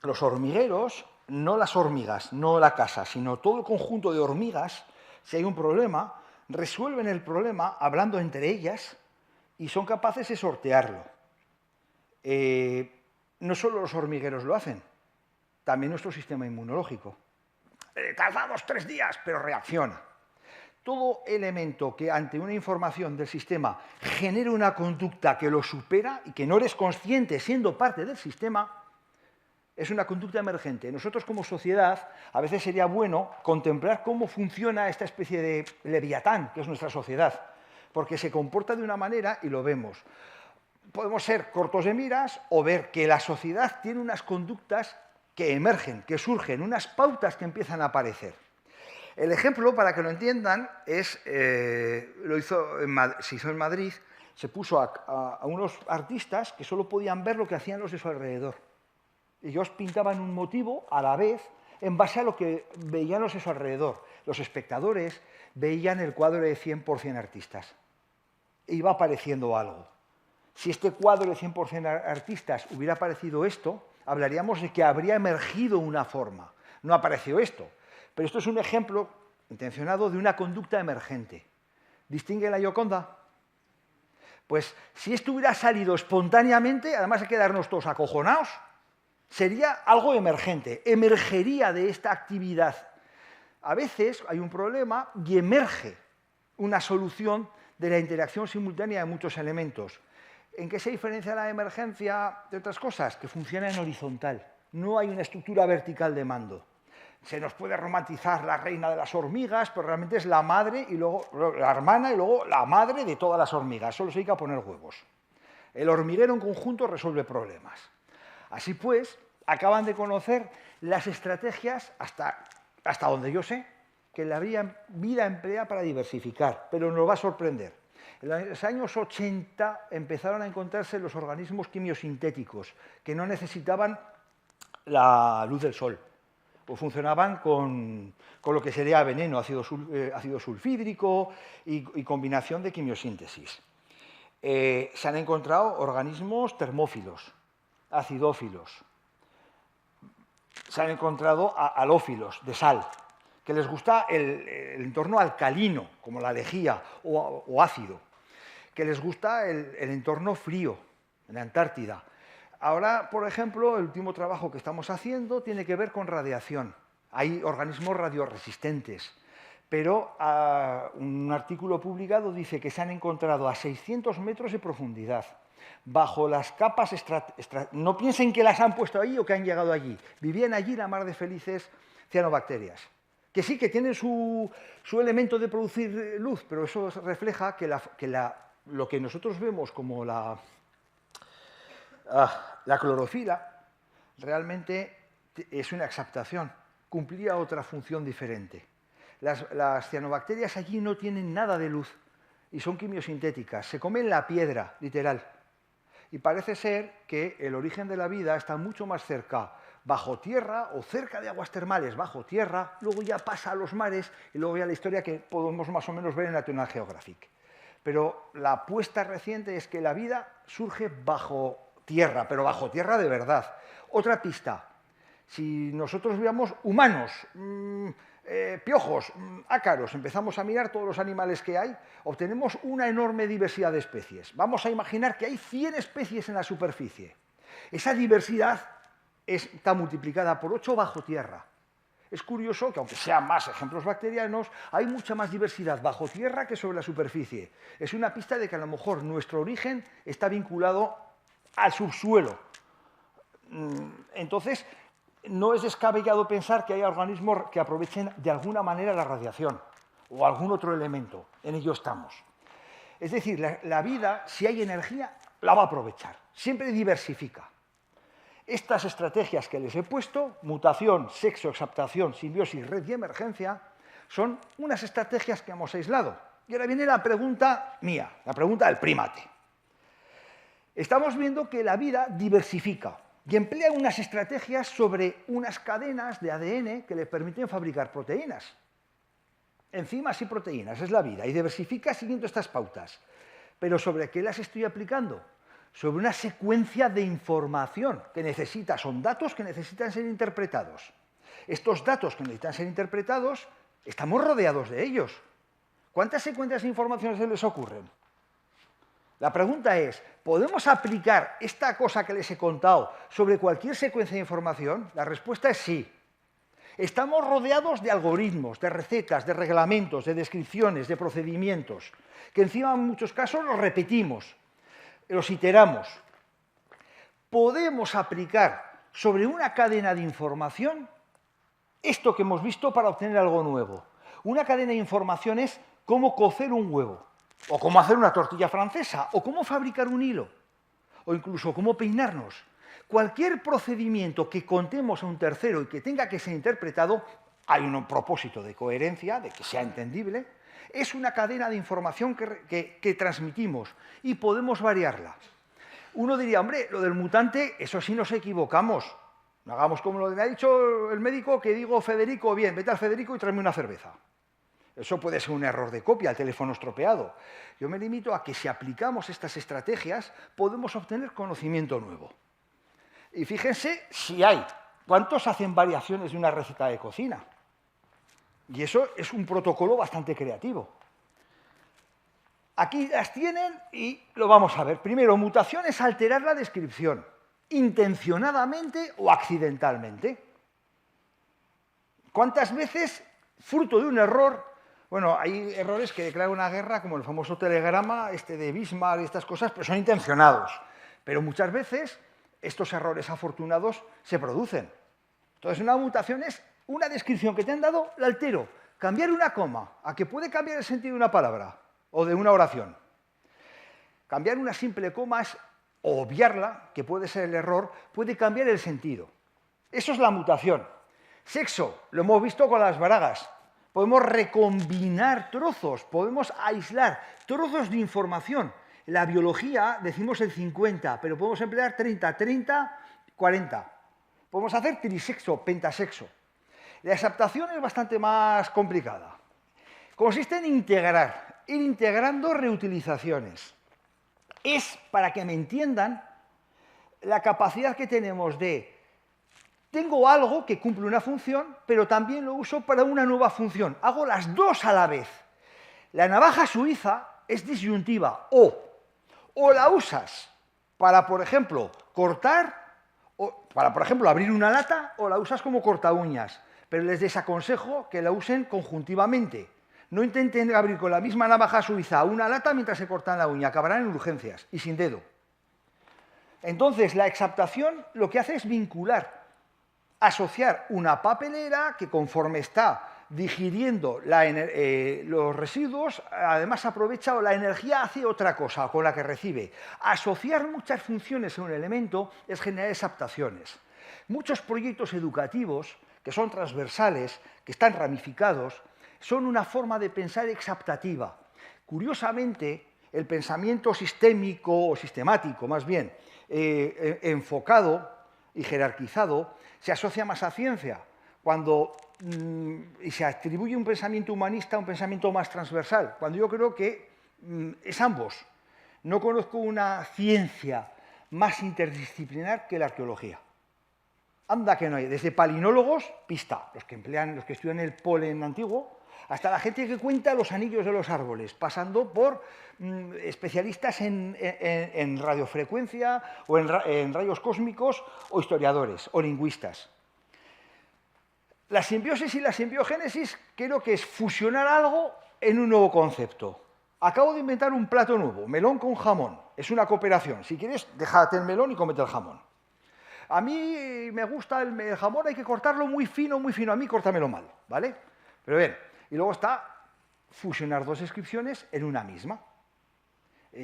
Los hormigueros, no las hormigas, no la casa, sino todo el conjunto de hormigas, si hay un problema, resuelven el problema hablando entre ellas y son capaces de sortearlo. No solo los hormigueros lo hacen, también nuestro sistema inmunológico. Tardamos 3 días, pero reacciona. Todo elemento que ante una información del sistema genere una conducta que lo supera y que no eres consciente siendo parte del sistema, es una conducta emergente. Nosotros como sociedad a veces sería bueno contemplar cómo funciona esta especie de leviatán que es nuestra sociedad, porque se comporta de una manera y lo vemos. Podemos ser cortos de miras o ver que la sociedad tiene unas conductas que emergen, que surgen, unas pautas que empiezan a aparecer. El ejemplo, para que lo entiendan, es, se hizo en Madrid, se puso a unos artistas que solo podían ver lo que hacían los de su alrededor. Ellos pintaban un motivo a la vez en base a lo que veían los de su alrededor. Los espectadores veían el cuadro de 100% artistas. Iba apareciendo algo. Si este cuadro de 100% artistas hubiera aparecido esto, hablaríamos de que habría emergido una forma. No apareció esto. Pero esto es un ejemplo intencionado de una conducta emergente. ¿Distingue la Gioconda? Pues si esto hubiera salido espontáneamente, además de quedarnos todos acojonados, sería algo emergente, emergería de esta actividad. A veces hay un problema y emerge una solución de la interacción simultánea de muchos elementos. ¿En qué se diferencia la emergencia de otras cosas? Que funciona en horizontal. No hay una estructura vertical de mando. Se nos puede romantizar la reina de las hormigas, pero realmente es la madre y luego la hermana y luego la madre de todas las hormigas. Solo se dedica a poner huevos. El hormiguero en conjunto resuelve problemas. Así pues, acaban de conocer las estrategias, hasta donde yo sé, que la vida emplea para diversificar, pero nos va a sorprender. En los años 80 empezaron a encontrarse los organismos quimiosintéticos, que no necesitaban la luz del sol, o funcionaban con lo que sería veneno, ácido sulfídrico y combinación de quimiosíntesis. Se han encontrado organismos termófilos, acidófilos, se han encontrado halófilos, de sal, que les gusta el entorno alcalino, como la lejía, o ácido, que les gusta el entorno frío, en la Antártida. Ahora, por ejemplo, el último trabajo que estamos haciendo tiene que ver con radiación. Hay organismos radioresistentes, pero un artículo publicado dice que se han encontrado a 600 metros de profundidad, bajo las capas no piensen que las han puesto ahí o que han llegado allí. Vivían allí la mar de felices cianobacterias, que sí que tienen su elemento de producir luz, pero eso refleja que lo que nosotros vemos como la clorofila realmente es una exaptación, cumplía otra función diferente. Las cianobacterias allí no tienen nada de luz y son quimiosintéticas, se comen la piedra, literal. Y parece ser que el origen de la vida está mucho más cerca, bajo tierra o cerca de aguas termales, bajo tierra, luego ya pasa a los mares y luego ya la historia que podemos más o menos ver en National Geographic. Pero la apuesta reciente es que la vida surge bajo tierra, pero bajo tierra de verdad. Otra pista, si nosotros veamos humanos, piojos, ácaros, empezamos a mirar todos los animales que hay, obtenemos una enorme diversidad de especies. Vamos a imaginar que hay 100 especies en la superficie. Esa diversidad está multiplicada por 8 bajo tierra. Es curioso que, aunque sean más ejemplos bacterianos, hay mucha más diversidad bajo tierra que sobre la superficie. Es una pista de que a lo mejor nuestro origen está vinculado al subsuelo. Entonces, no es descabellado pensar que hay organismos que aprovechen de alguna manera la radiación o algún otro elemento. En ello estamos. Es decir, la vida, si hay energía, la va a aprovechar. Siempre diversifica. Estas estrategias que les he puesto, mutación, sexo, exaptación, simbiosis, red y emergencia, son unas estrategias que hemos aislado. Y ahora viene la pregunta mía, la pregunta del primate. Estamos viendo que la vida diversifica y emplea unas estrategias sobre unas cadenas de ADN que le permiten fabricar proteínas. Enzimas y proteínas, es la vida, y diversifica siguiendo estas pautas. Pero ¿sobre qué las estoy aplicando? Sobre una secuencia de información que son datos que necesitan ser interpretados. Estos datos que necesitan ser interpretados, estamos rodeados de ellos. ¿Cuántas secuencias de información se les ocurren? La pregunta es, ¿podemos aplicar esta cosa que les he contado sobre cualquier secuencia de información? La respuesta es sí. Estamos rodeados de algoritmos, de recetas, de reglamentos, de descripciones, de procedimientos, que encima en muchos casos los repetimos, los iteramos. Podemos aplicar sobre una cadena de información esto que hemos visto para obtener algo nuevo. Una cadena de información es cómo cocer un huevo, o cómo hacer una tortilla francesa, o cómo fabricar un hilo, o incluso cómo peinarnos. Cualquier procedimiento que contemos a un tercero y que tenga que ser interpretado, hay un propósito de coherencia, de que sea entendible, es una cadena de información que transmitimos y podemos variarla. Uno diría, hombre, lo del mutante, eso sí nos equivocamos. No hagamos como lo que me ha dicho el médico, que digo Federico, bien, vete al Federico y tráeme una cerveza. Eso puede ser un error de copia, el teléfono estropeado. Yo me limito a que si aplicamos estas estrategias podemos obtener conocimiento nuevo. Y fíjense si hay. ¿Cuántos hacen variaciones de una receta de cocina? Y eso es un protocolo bastante creativo. Aquí las tienen y lo vamos a ver. Primero, mutación es alterar la descripción, intencionadamente o accidentalmente. ¿Cuántas veces, fruto de un error, bueno, hay errores que declaran una guerra, como el famoso telegrama de Bismarck y estas cosas, pero son intencionados. Pero muchas veces estos errores afortunados se producen. Entonces, una mutación es una descripción que te han dado, la altero. Cambiar una coma, a que puede cambiar el sentido de una palabra o de una oración. Cambiar una simple coma es obviarla, que puede ser el error, puede cambiar el sentido. Eso es la mutación. Sexo, lo hemos visto con las bragas. Podemos recombinar trozos, podemos aislar trozos de información. En la biología decimos el 50, pero podemos emplear 30, 30, 40. Podemos hacer trisexo, pentasexo. La exaptación es bastante más complicada. Consiste en integrar, ir integrando reutilizaciones. Es, para que me entiendan, la capacidad que tenemos de tengo algo que cumple una función, pero también lo uso para una nueva función. Hago las dos a la vez. La navaja suiza es disyuntiva. O la usas para, por ejemplo, cortar, o para, por ejemplo, abrir una lata, o la usas como corta uñas. Pero les desaconsejo que la usen conjuntivamente. No intenten abrir con la misma navaja suiza una lata mientras se cortan la uña. Acabarán en urgencias y sin dedo. Entonces, la exaptación lo que hace es vincular, asociar una papelera que conforme está digiriendo los residuos, además aprovecha la energía, hace otra cosa con la que recibe. Asociar muchas funciones en un elemento es generar exaptaciones. Muchos proyectos educativos que son transversales, que están ramificados, son una forma de pensar exaptativa. Curiosamente, el pensamiento sistémico o sistemático, más bien, enfocado y jerarquizado, se asocia más a ciencia, y se atribuye un pensamiento humanista a un pensamiento más transversal, cuando yo creo que es ambos. No conozco una ciencia más interdisciplinar que la arqueología. Anda que no hay, desde palinólogos, pista, los que estudian el polen antiguo, hasta la gente que cuenta los anillos de los árboles, pasando por especialistas en radiofrecuencia o en rayos cósmicos, o historiadores o lingüistas. La simbiosis y la simbiogénesis creo que es fusionar algo en un nuevo concepto. Acabo de inventar un plato nuevo, melón con jamón. Es una cooperación. Si quieres, déjate el melón y cómete el jamón. A mí me gusta el jamón, hay que cortarlo muy fino, muy fino. A mí córtamelo mal, ¿vale? Pero bien, y luego está fusionar dos descripciones en una misma.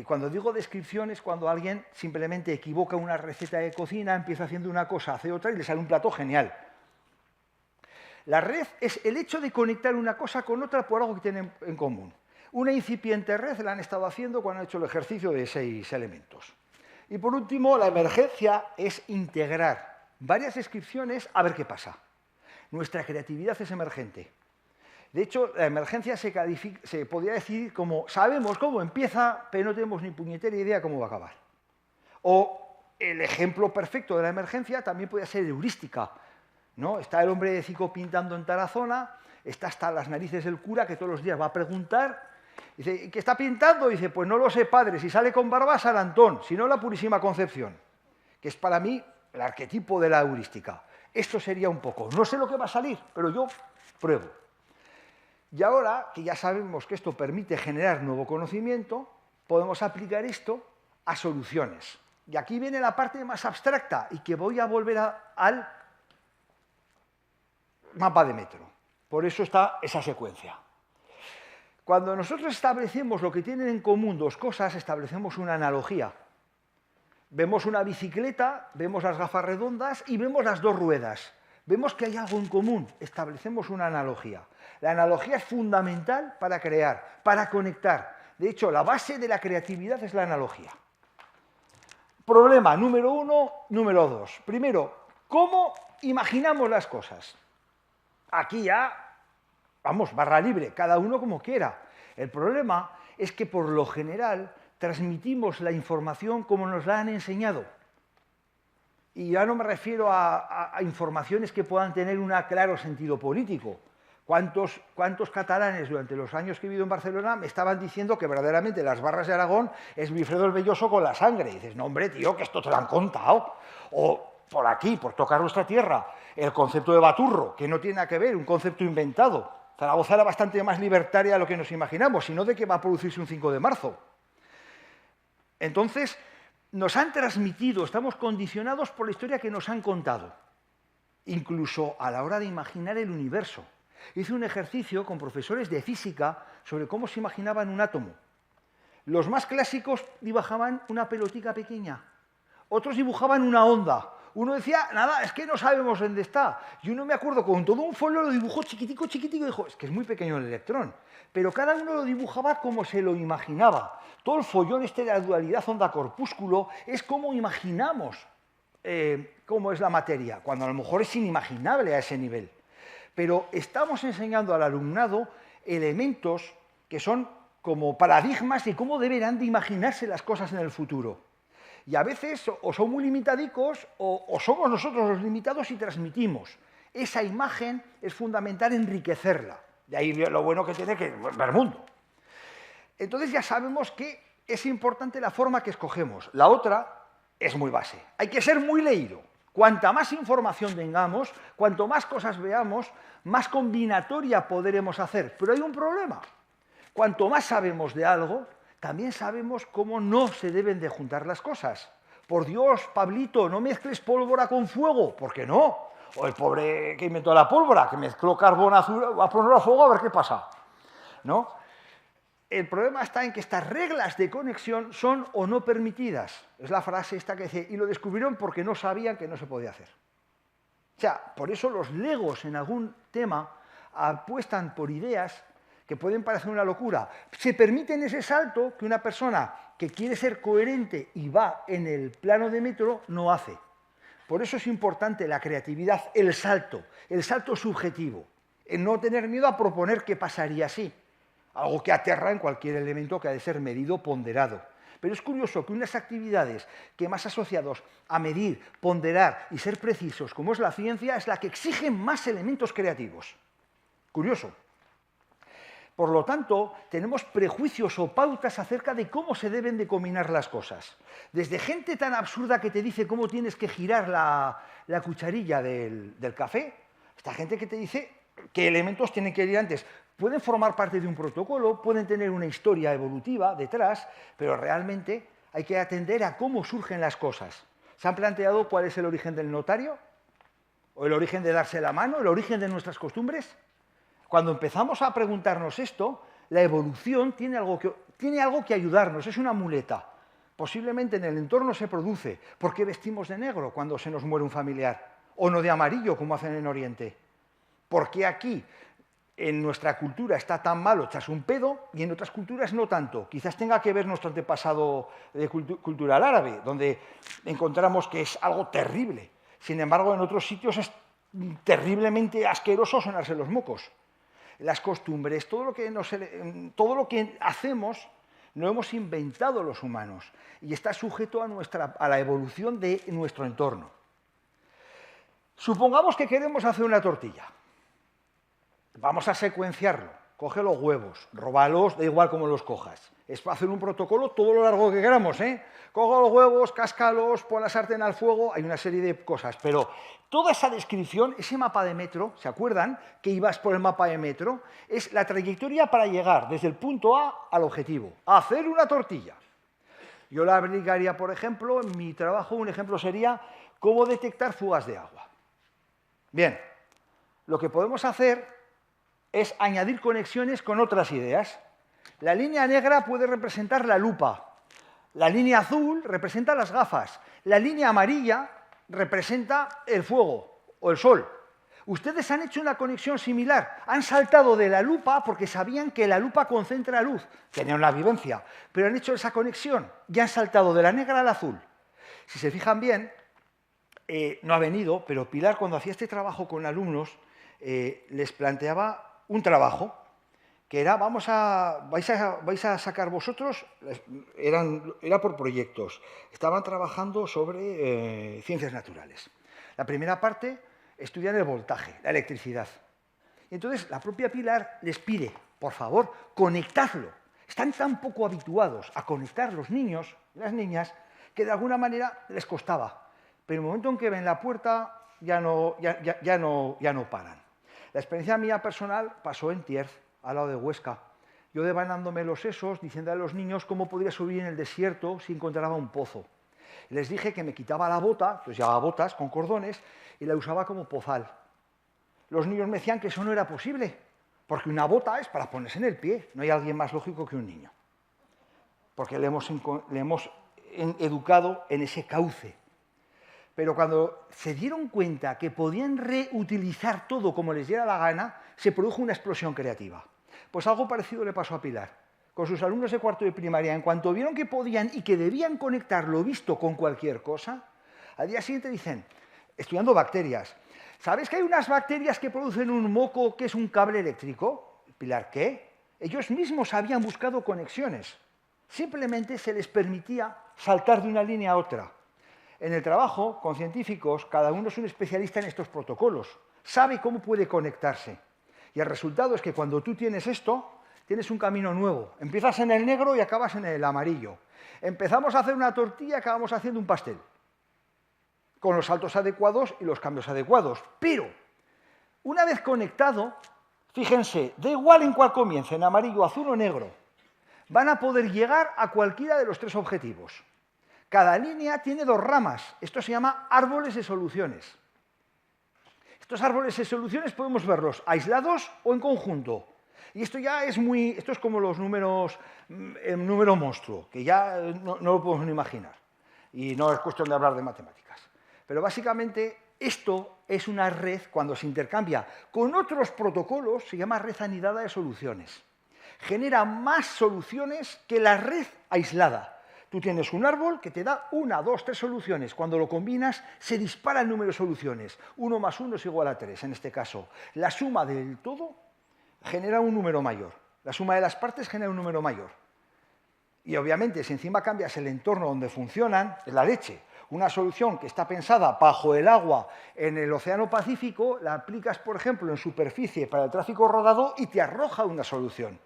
Cuando digo descripciones, cuando alguien simplemente equivoca una receta de cocina, empieza haciendo una cosa, hace otra y le sale un plato genial. La red es el hecho de conectar una cosa con otra por algo que tienen en común. Una incipiente red la han estado haciendo cuando han hecho el ejercicio de 6 elementos. Y por último, la emergencia es integrar varias descripciones a ver qué pasa. Nuestra creatividad es emergente. De hecho, la emergencia se podría decir como sabemos cómo empieza, pero no tenemos ni puñetera idea cómo va a acabar. O el ejemplo perfecto de la emergencia también puede ser heurística, ¿no? Está el hombre de Cico pintando en Tarazona, está hasta las narices del cura que todos los días va a preguntar. Dice, ¿qué está pintando? Dice, pues no lo sé, padre, si sale con barba, San Antón, si no, la Purísima Concepción, que es para mí el arquetipo de la heurística. Esto sería un poco, no sé lo que va a salir, pero yo pruebo. Y ahora que ya sabemos que esto permite generar nuevo conocimiento, podemos aplicar esto a soluciones. Y aquí viene la parte más abstracta y que voy a volver al mapa de metro. Por eso está esa secuencia. Cuando nosotros establecemos lo que tienen en común dos cosas, establecemos una analogía. Vemos una bicicleta, vemos las gafas redondas y vemos las dos ruedas. Vemos que hay algo en común, establecemos una analogía. La analogía es fundamental para crear, para conectar. De hecho, la base de la creatividad es la analogía. Problema número 1, número 2. Primero, ¿cómo imaginamos las cosas? Aquí ya, vamos, barra libre, cada uno como quiera. El problema es que, por lo general, transmitimos la información como nos la han enseñado. Y ya no me refiero a informaciones que puedan tener un claro sentido político. ¿Cuántos catalanes durante los años que he vivido en Barcelona me estaban diciendo que verdaderamente las barras de Aragón es Wilfredo el Belloso con la sangre? Y dices, no, hombre, tío, que esto te lo han contado. O por aquí, por tocar nuestra tierra, el concepto de Baturro, que no tiene nada que ver, un concepto inventado. Zaragoza era bastante más libertaria de lo que nos imaginamos, sino de que va a producirse un 5 de marzo. Entonces, nos han transmitido, estamos condicionados por la historia que nos han contado, incluso a la hora de imaginar el universo. Hice un ejercicio con profesores de física sobre cómo se imaginaban un átomo. Los más clásicos dibujaban una pelotica pequeña, otros dibujaban una onda, Uno decía, nada, es que no sabemos dónde está. Y uno, me acuerdo, con todo un folio lo dibujó chiquitico, chiquitico, y dijo, es que es muy pequeño el electrón. Pero cada uno lo dibujaba como se lo imaginaba. Todo el follón este de la dualidad onda-corpúsculo es como imaginamos cómo es la materia, cuando a lo mejor es inimaginable a ese nivel. Pero estamos enseñando al alumnado elementos que son como paradigmas de cómo deberán de imaginarse las cosas en el futuro. Y a veces o son muy limitadicos o somos nosotros los limitados y transmitimos. Esa imagen es fundamental enriquecerla. De ahí lo bueno que tiene que ver mundo. Entonces ya sabemos que es importante la forma que escogemos. La otra es muy base. Hay que ser muy leído. Cuanta más información tengamos, cuanto más cosas veamos, más combinatoria podremos hacer. Pero hay un problema. Cuanto más sabemos de algo, también sabemos cómo no se deben de juntar las cosas. Por Dios, Pablito, no mezcles pólvora con fuego. ¿Por qué no? O el pobre que inventó la pólvora, que mezcló carbón azul, a ponerlo a fuego a ver qué pasa. ¿No? El problema está en que estas reglas de conexión son o no permitidas. Es la frase esta que dice, y lo descubrieron porque no sabían que no se podía hacer. O sea, por eso los legos en algún tema apuestan por ideas que pueden parecer una locura. Se permiten ese salto que una persona que quiere ser coherente y va en el plano de metro no hace. Por eso es importante la creatividad, el salto subjetivo, el no tener miedo a proponer qué pasaría así. Algo que aterra en cualquier elemento que ha de ser medido, ponderado. Pero es curioso que unas actividades que más asociados a medir, ponderar y ser precisos, como es la ciencia, es la que exige más elementos creativos. Curioso. Por lo tanto, tenemos prejuicios o pautas acerca de cómo se deben de combinar las cosas. Desde gente tan absurda que te dice cómo tienes que girar la cucharilla del café, hasta gente que te dice qué elementos tienen que ir antes. Pueden formar parte de un protocolo, pueden tener una historia evolutiva detrás, pero realmente hay que atender a cómo surgen las cosas. ¿Se han planteado cuál es el origen del notario? ¿O el origen de darse la mano? ¿El origen de nuestras costumbres? Cuando empezamos a preguntarnos esto, la evolución tiene algo que ayudarnos, es una muleta. Posiblemente en el entorno se produce. ¿Por qué vestimos de negro cuando se nos muere un familiar? ¿O no de amarillo, como hacen en Oriente? ¿Por qué aquí, en nuestra cultura, está tan malo echarse un pedo y en otras culturas no tanto? Quizás tenga que ver nuestro antepasado cultural árabe, donde encontramos que es algo terrible. Sin embargo, en otros sitios es terriblemente asqueroso sonarse los mocos. Las costumbres, todo lo que hacemos, lo hemos inventado los humanos y está sujeto a la evolución de nuestro entorno. Supongamos que queremos hacer una tortilla. Vamos a secuenciarlo. Coge los huevos, róbalos, da igual cómo los cojas. Es para hacer un protocolo todo lo largo que queramos, ¿eh? Coge los huevos, cáscalos, pon la sartén al fuego, hay una serie de cosas. Pero toda esa descripción, ese mapa de metro, ¿se acuerdan que ibas por el mapa de metro? Es la trayectoria para llegar desde el punto A al objetivo, a hacer una tortilla. Yo la aplicaría, por ejemplo, en mi trabajo, un ejemplo sería cómo detectar fugas de agua. Bien, lo que podemos hacer es añadir conexiones con otras ideas. La línea negra puede representar la lupa, la línea azul representa las gafas, la línea amarilla representa el fuego o el sol. Ustedes han hecho una conexión similar, han saltado de la lupa porque sabían que la lupa concentra luz, tenían una vivencia, pero han hecho esa conexión y han saltado de la negra al azul. Si se fijan bien, no ha venido, pero Pilar, cuando hacía este trabajo con alumnos, les planteaba un trabajo que era, vais a sacar vosotros, era por proyectos, estaban trabajando sobre ciencias naturales. La primera parte, estudiar el voltaje, la electricidad. Y entonces la propia Pilar les pide, por favor, conectadlo. Están tan poco habituados a conectar los niños y las niñas que de alguna manera les costaba. Pero en el momento en que ven la puerta ya no paran. La experiencia mía personal pasó en Tierz, al lado de Huesca. Yo devanándome los sesos, diciendo a los niños cómo podría subir en el desierto si encontraba un pozo. Les dije que me quitaba la bota, entonces llevaba botas con cordones, y la usaba como pozal. Los niños me decían que eso no era posible, porque una bota es para ponerse en el pie. No hay alguien más lógico que un niño. Porque le hemos educado en ese cauce. pero cuando se dieron cuenta que podían reutilizar todo como les diera la gana, se produjo una explosión creativa. Pues algo parecido le pasó a Pilar. Con sus alumnos de cuarto de primaria, en cuanto vieron que podían y que debían conectar lo visto con cualquier cosa, al día siguiente dicen, estudiando bacterias, ¿sabes que hay unas bacterias que producen un moco que es un cable eléctrico? Pilar, ¿qué? Ellos mismos habían buscado conexiones. Simplemente se les permitía saltar de una línea a otra. En el trabajo, con científicos, cada uno es un especialista en estos protocolos. Sabe cómo puede conectarse. Y el resultado es que cuando tú tienes esto, tienes un camino nuevo. Empiezas en el negro y acabas en el amarillo. Empezamos a hacer una tortilla y acabamos haciendo un pastel. Con los saltos adecuados y los cambios adecuados. Pero, una vez conectado, fíjense, da igual en cuál comience, en amarillo, azul o negro, van a poder llegar a cualquiera de los tres objetivos. Cada línea tiene dos ramas. Esto se llama árboles de soluciones. Estos árboles de soluciones podemos verlos aislados o en conjunto. Y esto ya es esto es como los números, el número monstruo, que ya no lo podemos ni imaginar. Y no es cuestión de hablar de matemáticas. Pero básicamente esto es una red, cuando se intercambia con otros protocolos, se llama red anidada de soluciones. Genera más soluciones que la red aislada. Tú tienes un árbol que te da 1, 2, 3 soluciones. Cuando lo combinas, se dispara el número de soluciones. 1 más 1 es igual a 3, en este caso. La suma del todo genera un número mayor. La suma de las partes genera un número mayor. Y obviamente, si encima cambias el entorno donde funcionan, es la leche. Una solución que está pensada bajo el agua en el Océano Pacífico, la aplicas, por ejemplo, en superficie para el tráfico rodado y te arroja una solución.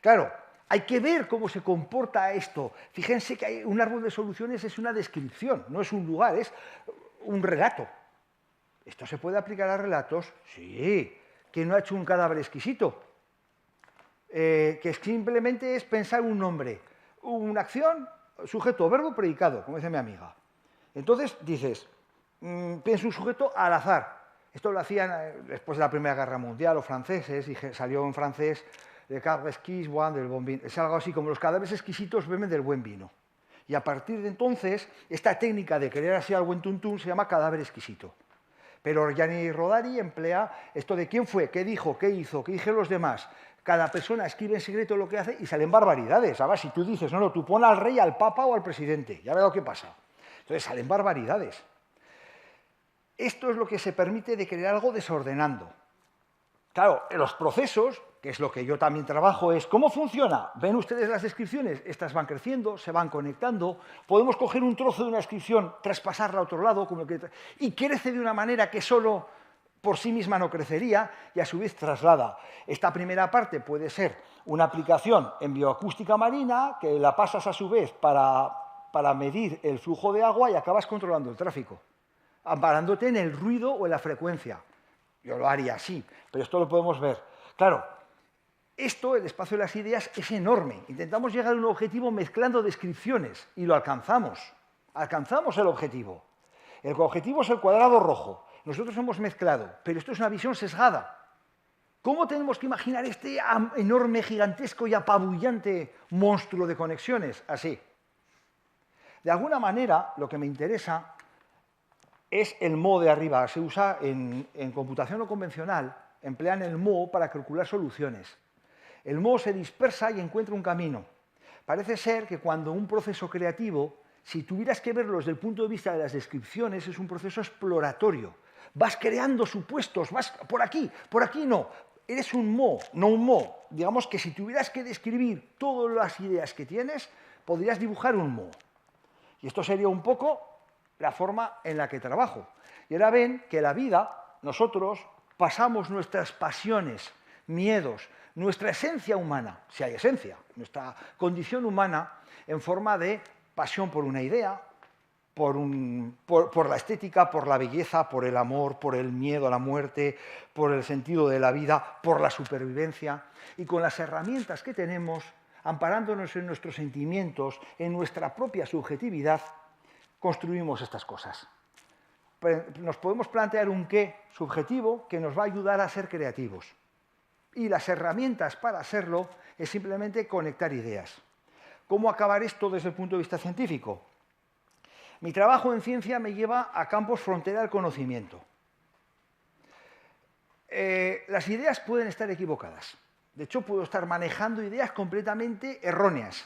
Claro, hay que ver cómo se comporta esto. Fíjense que un árbol de soluciones es una descripción, no es un lugar, es un relato. ¿Esto se puede aplicar a relatos? Sí. ¿Quién no ha hecho un cadáver exquisito? Que simplemente es pensar un nombre, una acción, sujeto, verbo, predicado, como dice mi amiga. Entonces dices, pienso un sujeto al azar. Esto lo hacían después de la Primera Guerra Mundial los franceses, y salió en francés de cadre exquis, bois del bon vin. Es algo así como los cadáveres exquisitos beben del buen vino. Y a partir de entonces, esta técnica de querer así al buen tuntún se llama cadáver exquisito. Pero Gianni Rodari emplea esto de quién fue, qué dijo, qué hizo, qué dijeron los demás. Cada persona escribe en secreto lo que hace y salen barbaridades. Ahora, si tú dices, no, tú pon al rey, al papa o al presidente, ya verás lo que pasa. Entonces salen barbaridades. Esto es lo que se permite de crear algo desordenando. Claro, en los procesos, que es lo que yo también trabajo, es ¿cómo funciona? ¿Ven ustedes las descripciones? Estas van creciendo, se van conectando. Podemos coger un trozo de una descripción, traspasarla a otro lado, y crece de una manera que solo por sí misma no crecería, y a su vez traslada. Esta primera parte puede ser una aplicación en bioacústica marina, que la pasas a su vez para medir el flujo de agua y acabas controlando el tráfico, amparándote en el ruido o en la frecuencia. Yo lo haría así, pero esto lo podemos ver. Claro, esto, el espacio de las ideas, es enorme. Intentamos llegar a un objetivo mezclando descripciones y lo alcanzamos. Alcanzamos el objetivo. El objetivo es el cuadrado rojo. Nosotros hemos mezclado, pero esto es una visión sesgada. ¿Cómo tenemos que imaginar este enorme, gigantesco y apabullante monstruo de conexiones? Así. De alguna manera, lo que me interesa es el MO de arriba. Se usa en computación no convencional, emplean el MO para calcular soluciones. El MO se dispersa y encuentra un camino. Parece ser que cuando un proceso creativo, si tuvieras que verlo desde el punto de vista de las descripciones, es un proceso exploratorio. Vas creando supuestos, vas por aquí no. Eres un MO, no un MO. Digamos que si tuvieras que describir todas las ideas que tienes, podrías dibujar un MO. Y esto sería un poco la forma en la que trabajo. Y ahora ven que la vida, nosotros pasamos nuestras pasiones, miedos, nuestra esencia humana, si hay esencia, nuestra condición humana, en forma de pasión por una idea, por la estética, por la belleza, por el amor, por el miedo a la muerte, por el sentido de la vida, por la supervivencia. Y con las herramientas que tenemos, amparándonos en nuestros sentimientos, en nuestra propia subjetividad, construimos estas cosas. Nos podemos plantear un qué subjetivo que nos va a ayudar a ser creativos. Y las herramientas para hacerlo es simplemente conectar ideas. ¿Cómo acabar esto desde el punto de vista científico? Mi trabajo en ciencia me lleva a campos frontera del conocimiento. Las ideas pueden estar equivocadas. De hecho, puedo estar manejando ideas completamente erróneas.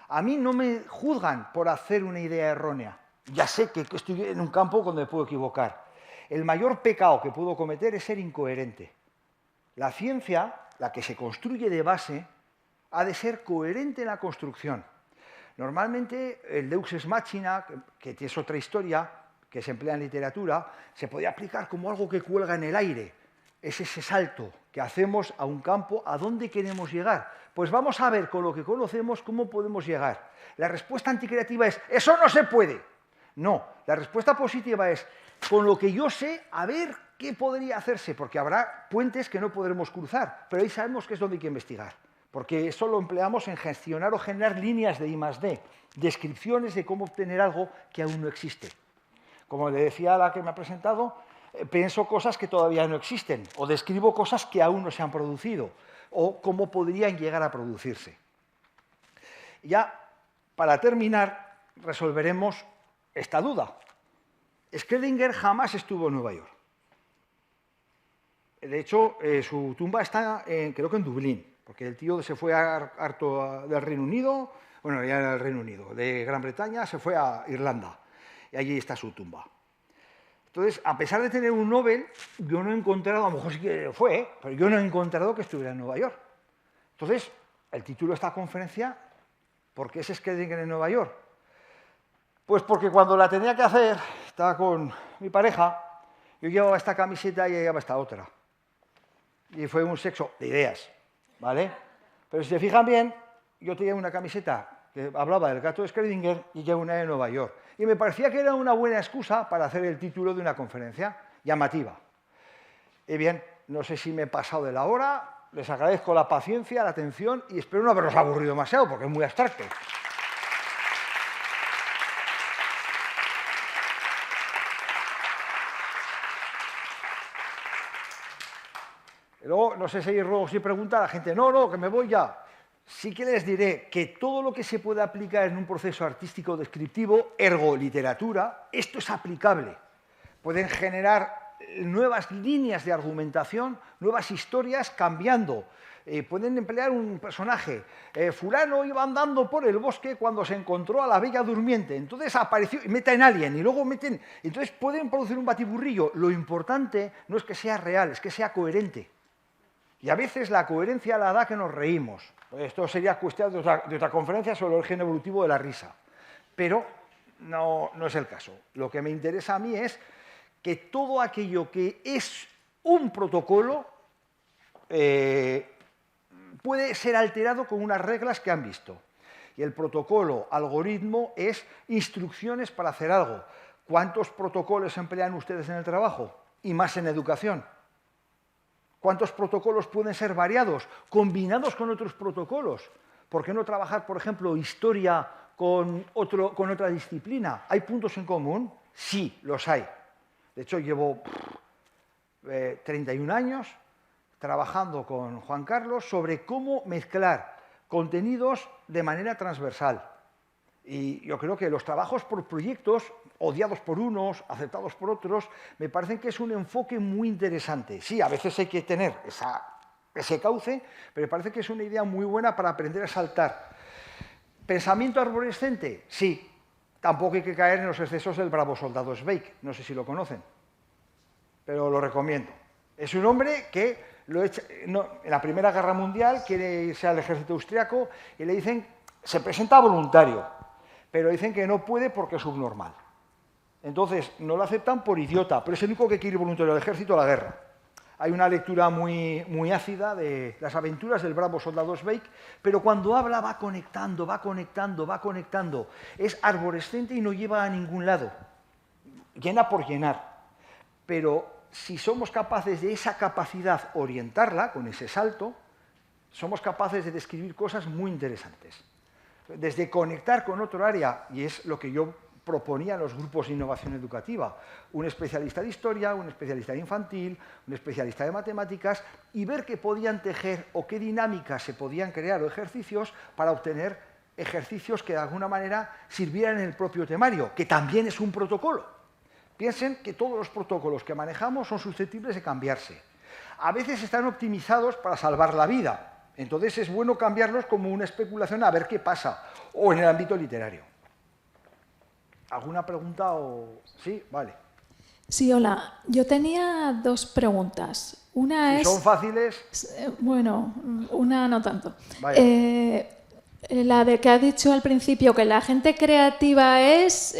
A mí no me juzgan por hacer una idea errónea. Ya sé que estoy en un campo donde me puedo equivocar. El mayor pecado que puedo cometer es ser incoherente. La ciencia, la que se construye de base, ha de ser coherente en la construcción. Normalmente el Deus ex machina, que es otra historia que se emplea en literatura, se podría aplicar como algo que cuelga en el aire. Es ese salto que hacemos a un campo, ¿a dónde queremos llegar? Pues vamos a ver con lo que conocemos cómo podemos llegar. La respuesta anticreativa es, ¡eso no se puede! No, la respuesta positiva es, con lo que yo sé, a ver qué podría hacerse, porque habrá puentes que no podremos cruzar, pero ahí sabemos que es donde hay que investigar, porque eso lo empleamos en gestionar o generar líneas de I+D, descripciones de cómo obtener algo que aún no existe. Como le decía a la que me ha presentado, pienso cosas que todavía no existen, o describo cosas que aún no se han producido, o cómo podrían llegar a producirse. Ya, para terminar, resolveremos esta duda. Schrödinger jamás estuvo en Nueva York. De hecho, su tumba está, creo que en Dublín, porque el tío se fue harto del Reino Unido, bueno, ya era el Reino Unido, de Gran Bretaña, se fue a Irlanda, y allí está su tumba. Entonces, a pesar de tener un Nobel, yo no he encontrado, a lo mejor sí que fue, pero yo no he encontrado que estuviera en Nueva York. Entonces, el título de esta conferencia, ¿por qué es Schrödinger en Nueva York? Pues porque cuando la tenía que hacer, estaba con mi pareja, yo llevaba esta camiseta y ella llevaba esta otra. Y fue un sexo de ideas, ¿vale? Pero si se fijan bien, yo tenía una camiseta que hablaba del gato de Schrödinger y ya una de Nueva York. Y me parecía que era una buena excusa para hacer el título de una conferencia llamativa. Y bien, no sé si me he pasado de la hora, les agradezco la paciencia, la atención y espero no haberlos aburrido demasiado porque es muy abstracto. Luego, no sé si hay ruegos y preguntas, la gente, no, que me voy ya. Sí que les diré que todo lo que se puede aplicar en un proceso artístico descriptivo, ergo literatura, esto es aplicable. Pueden generar nuevas líneas de argumentación, nuevas historias cambiando. Pueden emplear un personaje. Fulano iba andando por el bosque cuando se encontró a la bella durmiente. Entonces apareció, y meten Alien, y luego meten... Entonces pueden producir un batiburrillo. Lo importante no es que sea real, es que sea coherente. Y a veces la coherencia la da que nos reímos. Esto sería cuestión de otra conferencia sobre el origen evolutivo de la risa. Pero no es el caso. Lo que me interesa a mí es que todo aquello que es un protocolo puede ser alterado con unas reglas que han visto. Y el protocolo, algoritmo, es instrucciones para hacer algo. ¿Cuántos protocolos emplean ustedes en el trabajo? Y más en educación. ¿Cuántos protocolos pueden ser variados, combinados con otros protocolos? ¿Por qué no trabajar, por ejemplo, historia con otra disciplina? ¿Hay puntos en común? Sí, los hay. De hecho, llevo 31 años trabajando con Juan Carlos sobre cómo mezclar contenidos de manera transversal. Y yo creo que los trabajos por proyectos, odiados por unos, aceptados por otros, me parecen que es un enfoque muy interesante. Sí, a veces hay que tener ese cauce, pero me parece que es una idea muy buena para aprender a saltar. ¿Pensamiento arborescente? Sí. Tampoco hay que caer en los excesos del bravo soldado Zweig. No sé si lo conocen, pero lo recomiendo. Es un hombre que en la Primera Guerra Mundial quiere irse al ejército austriaco y le dicen, se presenta voluntario, pero dicen que no puede porque es subnormal. Entonces, no lo aceptan por idiota, pero es el único que quiere ir voluntario al ejército a la guerra. Hay una lectura muy ácida de las aventuras del bravo soldado Zweig, pero cuando habla va conectando. Es arborescente y no lleva a ningún lado. Llena por llenar. Pero si somos capaces de esa capacidad orientarla, con ese salto, somos capaces de describir cosas muy interesantes. Desde conectar con otro área, y es lo que yo proponía en los grupos de innovación educativa, un especialista de historia, un especialista de infantil, un especialista de matemáticas, y ver qué podían tejer o qué dinámicas se podían crear o ejercicios para obtener ejercicios que de alguna manera sirvieran en el propio temario, que también es un protocolo. Piensen que todos los protocolos que manejamos son susceptibles de cambiarse. A veces están optimizados para salvar la vida, entonces es bueno cambiarlos como una especulación a ver qué pasa, o en el ámbito literario. ¿Alguna pregunta o...? Sí, vale. Sí, hola. Yo tenía dos preguntas. Una Si es... son fáciles... Bueno, una no tanto. Vaya. La de que ha dicho al principio que la gente creativa es...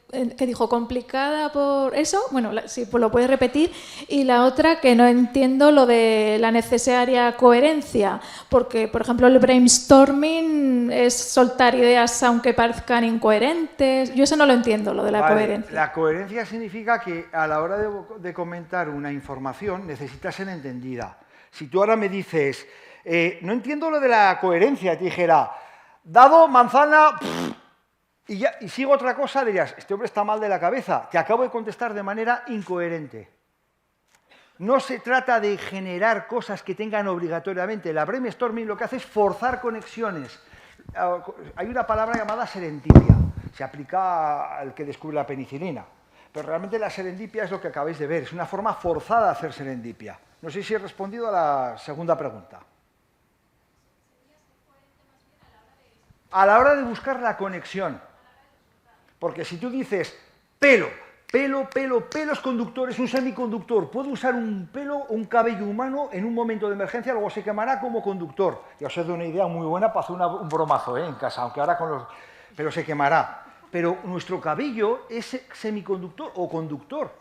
¿qué dijo? ¿Complicada por eso? Bueno, sí, pues lo puedes repetir. Y la otra, que no entiendo lo de la necesaria coherencia, porque, por ejemplo, el brainstorming es soltar ideas aunque parezcan incoherentes. Yo eso no lo entiendo, lo de la coherencia. La coherencia significa que a la hora de comentar una información necesita ser entendida. Si tú ahora me dices, no entiendo lo de la coherencia, te dijera, dado, manzana... Y sigo otra cosa, dirías, este hombre está mal de la cabeza. Te acabo de contestar de manera incoherente. No se trata de generar cosas que tengan obligatoriamente. La brainstorming lo que hace es forzar conexiones. Hay una palabra llamada serendipia. Se aplica al que descubre la penicilina. Pero realmente la serendipia es lo que acabáis de ver. Es una forma forzada de hacer serendipia. No sé si he respondido a la segunda pregunta. A la hora de buscar la conexión. Porque si tú dices pelo es conductor, es un semiconductor, puedo usar un pelo o un cabello humano en un momento de emergencia, luego se quemará como conductor. Ya os he dado una idea muy buena para hacer un bromazo en casa, aunque ahora con los... Pero se quemará. Pero nuestro cabello es semiconductor o conductor.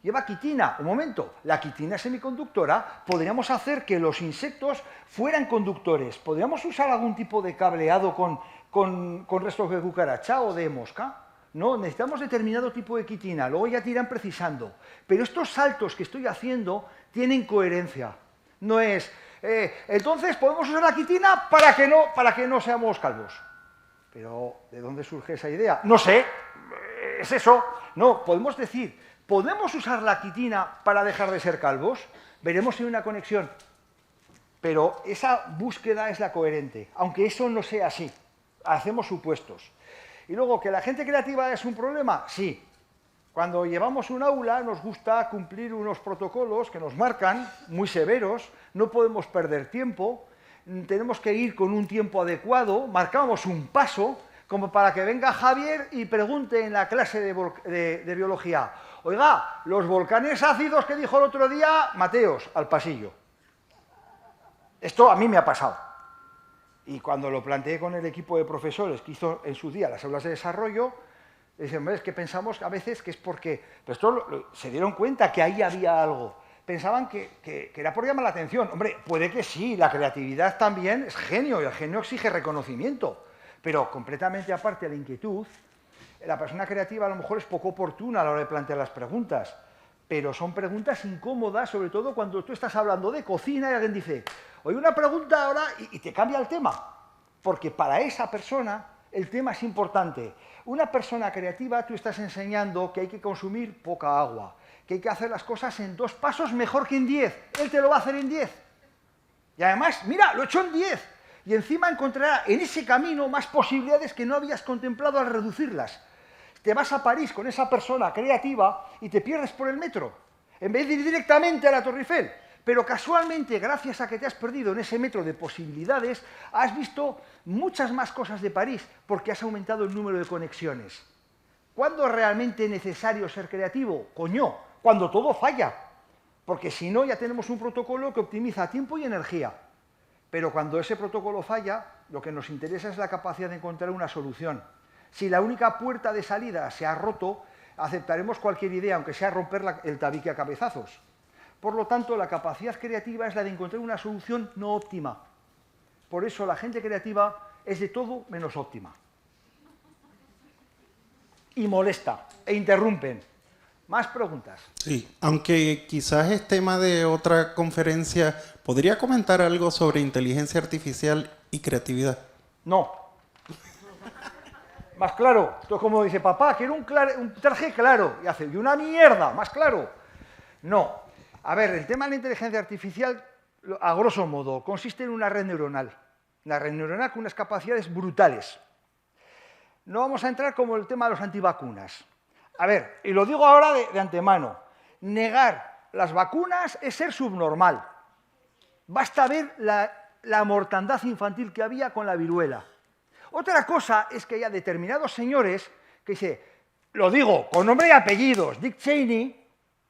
Lleva quitina. Un momento, la quitina es semiconductora. Podríamos hacer que los insectos fueran conductores. ¿Podríamos usar algún tipo de cableado con restos de cucaracha o de mosca? No, necesitamos determinado tipo de quitina, luego ya te irán precisando. Pero estos saltos que estoy haciendo tienen coherencia. No es, entonces podemos usar la quitina para que no seamos calvos. Pero, ¿de dónde surge esa idea? No sé, es eso. No, podemos decir, ¿podemos usar la quitina para dejar de ser calvos? Veremos si hay una conexión. Pero esa búsqueda es la coherente, aunque eso no sea así. Hacemos supuestos. Y luego, ¿que la gente creativa es un problema? Sí. Cuando llevamos un aula nos gusta cumplir unos protocolos que nos marcan, muy severos, no podemos perder tiempo, tenemos que ir con un tiempo adecuado, marcamos un paso, como para que venga Javier y pregunte en la clase de biología, oiga, los volcanes ácidos que dijo el otro día Mateos, al pasillo. Esto a mí me ha pasado. Y cuando lo planteé con el equipo de profesores que hizo en su día las aulas de desarrollo, dicen, es que pensamos a veces que es porque... Pero esto se dieron cuenta que ahí había algo. Pensaban que era por llamar la atención. Hombre, puede que sí, la creatividad también es genio, y el genio exige reconocimiento. Pero completamente aparte de la inquietud, la persona creativa a lo mejor es poco oportuna a la hora de plantear las preguntas. Pero son preguntas incómodas, sobre todo cuando tú estás hablando de cocina y alguien dice, oye, una pregunta ahora, y te cambia el tema. Porque para esa persona el tema es importante. Una persona creativa, tú estás enseñando que hay que consumir poca agua, que hay que hacer las cosas en 2 pasos mejor que en 10. Él te lo va a hacer en 10. Y además, mira, lo he hecho en 10. Y encima encontrará en ese camino más posibilidades que no habías contemplado al reducirlas. Te vas a París con esa persona creativa y te pierdes por el metro, en vez de ir directamente a la Torre Eiffel. Pero casualmente, gracias a que te has perdido en ese metro de posibilidades, has visto muchas más cosas de París, porque has aumentado el número de conexiones. ¿Cuándo es realmente necesario ser creativo? Coño, cuando todo falla. Porque si no, ya tenemos un protocolo que optimiza tiempo y energía. Pero cuando ese protocolo falla, lo que nos interesa es la capacidad de encontrar una solución. Si la única puerta de salida se ha roto, aceptaremos cualquier idea, aunque sea romper el tabique a cabezazos. Por lo tanto, la capacidad creativa es la de encontrar una solución no óptima. Por eso la gente creativa es de todo menos óptima. Y molesta, e interrumpen. ¿Más preguntas? Sí, aunque quizás es tema de otra conferencia, ¿podría comentar algo sobre inteligencia artificial y creatividad? No. Más claro. Esto es como dice, papá, quiero un traje claro. Y hace, y una mierda, más claro. No. A ver, el tema de la inteligencia artificial, a grosso modo, consiste en una red neuronal. Una red neuronal con unas capacidades brutales. No vamos a entrar como el tema de los antivacunas. A ver, y lo digo ahora de antemano, negar las vacunas es ser subnormal. Basta ver la mortandad infantil que había con la viruela. Otra cosa es que haya determinados señores que dice, lo digo con nombre y apellidos, Dick Cheney,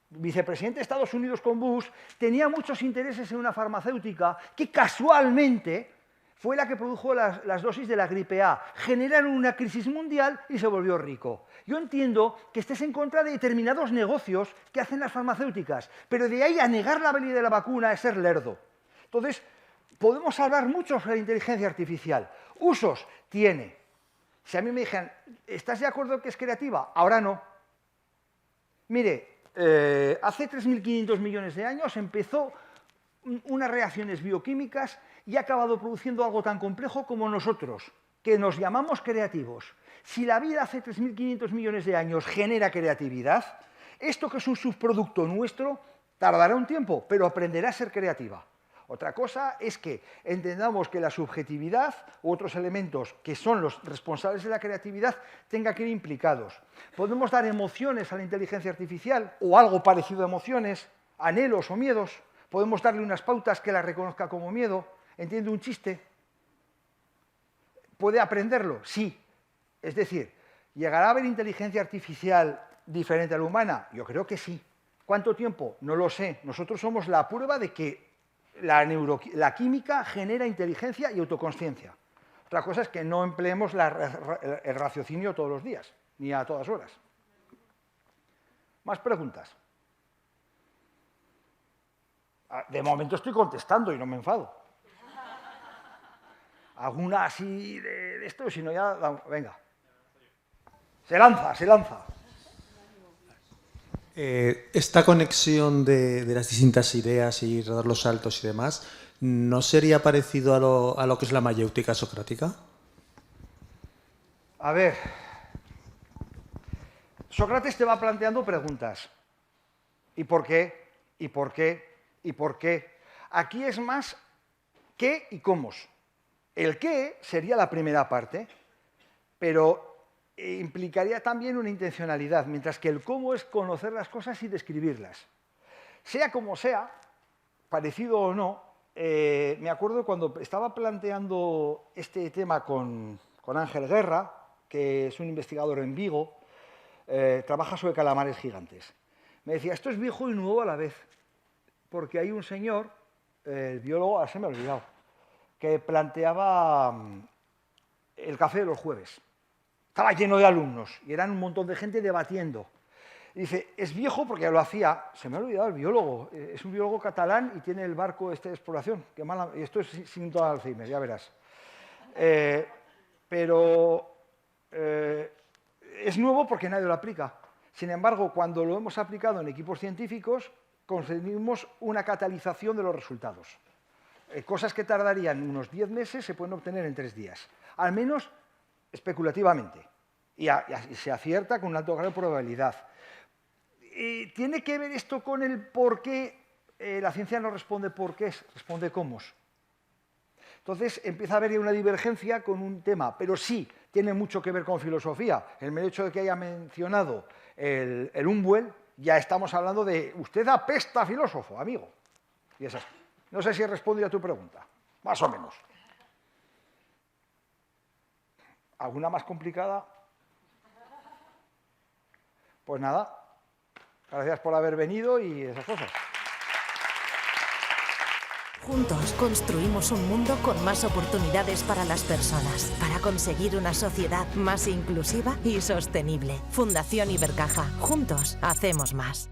vicepresidente de Estados Unidos con Bush, tenía muchos intereses en una farmacéutica que casualmente fue la que produjo las dosis de la gripe A. Generaron una crisis mundial y se volvió rico. Yo entiendo que estés en contra de determinados negocios que hacen las farmacéuticas, pero de ahí a negar la validez de la vacuna es ser lerdo. Entonces, podemos hablar mucho sobre la inteligencia artificial. Usos tiene. Si a mí me dijeran, ¿estás de acuerdo que es creativa? Ahora no. Mire, hace 3.500 millones de años empezó unas reacciones bioquímicas y ha acabado produciendo algo tan complejo como nosotros, que nos llamamos creativos. Si la vida hace 3.500 millones de años genera creatividad, esto que es un subproducto nuestro tardará un tiempo, pero aprenderá a ser creativa. Otra cosa es que entendamos que la subjetividad u otros elementos que son los responsables de la creatividad tengan que ir implicados. Podemos dar emociones a la inteligencia artificial o algo parecido a emociones, anhelos o miedos. Podemos darle unas pautas que la reconozca como miedo. ¿Entiende un chiste? ¿Puede aprenderlo? Sí. Es decir, ¿llegará a haber inteligencia artificial diferente a la humana? Yo creo que sí. ¿Cuánto tiempo? No lo sé. Nosotros somos la prueba de que la química genera inteligencia y autoconsciencia. Otra cosa es que no empleemos el raciocinio todos los días, ni a todas horas. ¿Más preguntas? De momento estoy contestando y no me enfado. ¿Alguna así de esto? Si no ya... Venga. Se lanza, se lanza. Esta conexión de las distintas ideas y dar los saltos y demás, ¿no sería parecido a lo que es la mayéutica socrática? A ver, Sócrates te va planteando preguntas. ¿Y por qué? ¿Y por qué? ¿Y por qué? Aquí es más qué y cómo. El qué sería la primera parte, pero implicaría también una intencionalidad, mientras que el cómo es conocer las cosas y describirlas. Sea como sea, parecido o no, me acuerdo cuando estaba planteando este tema con Ángel Guerra, que es un investigador en Vigo, trabaja sobre calamares gigantes. Me decía, esto es viejo y nuevo a la vez, porque hay un señor, el biólogo, ahora se me ha olvidado, que planteaba el café de los jueves. Estaba lleno de alumnos y eran un montón de gente debatiendo. Y dice, es viejo porque lo hacía, se me ha olvidado el biólogo, es un biólogo catalán y tiene el barco de exploración, qué mala, y esto es sin todo Alzheimer, ya verás. Pero es nuevo porque nadie lo aplica. Sin embargo, cuando lo hemos aplicado en equipos científicos, conseguimos una catalización de los resultados. Cosas que tardarían unos 10 meses se pueden obtener en 3 días, al menos especulativamente, y se acierta con un alto grado de probabilidad. ¿Tiene que ver esto con el por qué? La ciencia no responde por qué, responde cómo. Entonces empieza a haber una divergencia con un tema, pero sí tiene mucho que ver con filosofía. El mero hecho de que haya mencionado el Umwelt, ya estamos hablando de usted apesta filósofo, amigo. Y es así. No sé si he respondido a tu pregunta, más o menos. ¿Alguna más complicada? Pues nada, gracias por haber venido y esas cosas. Juntos construimos un mundo con más oportunidades para las personas, para conseguir una sociedad más inclusiva y sostenible. Fundación Ibercaja. Juntos hacemos más.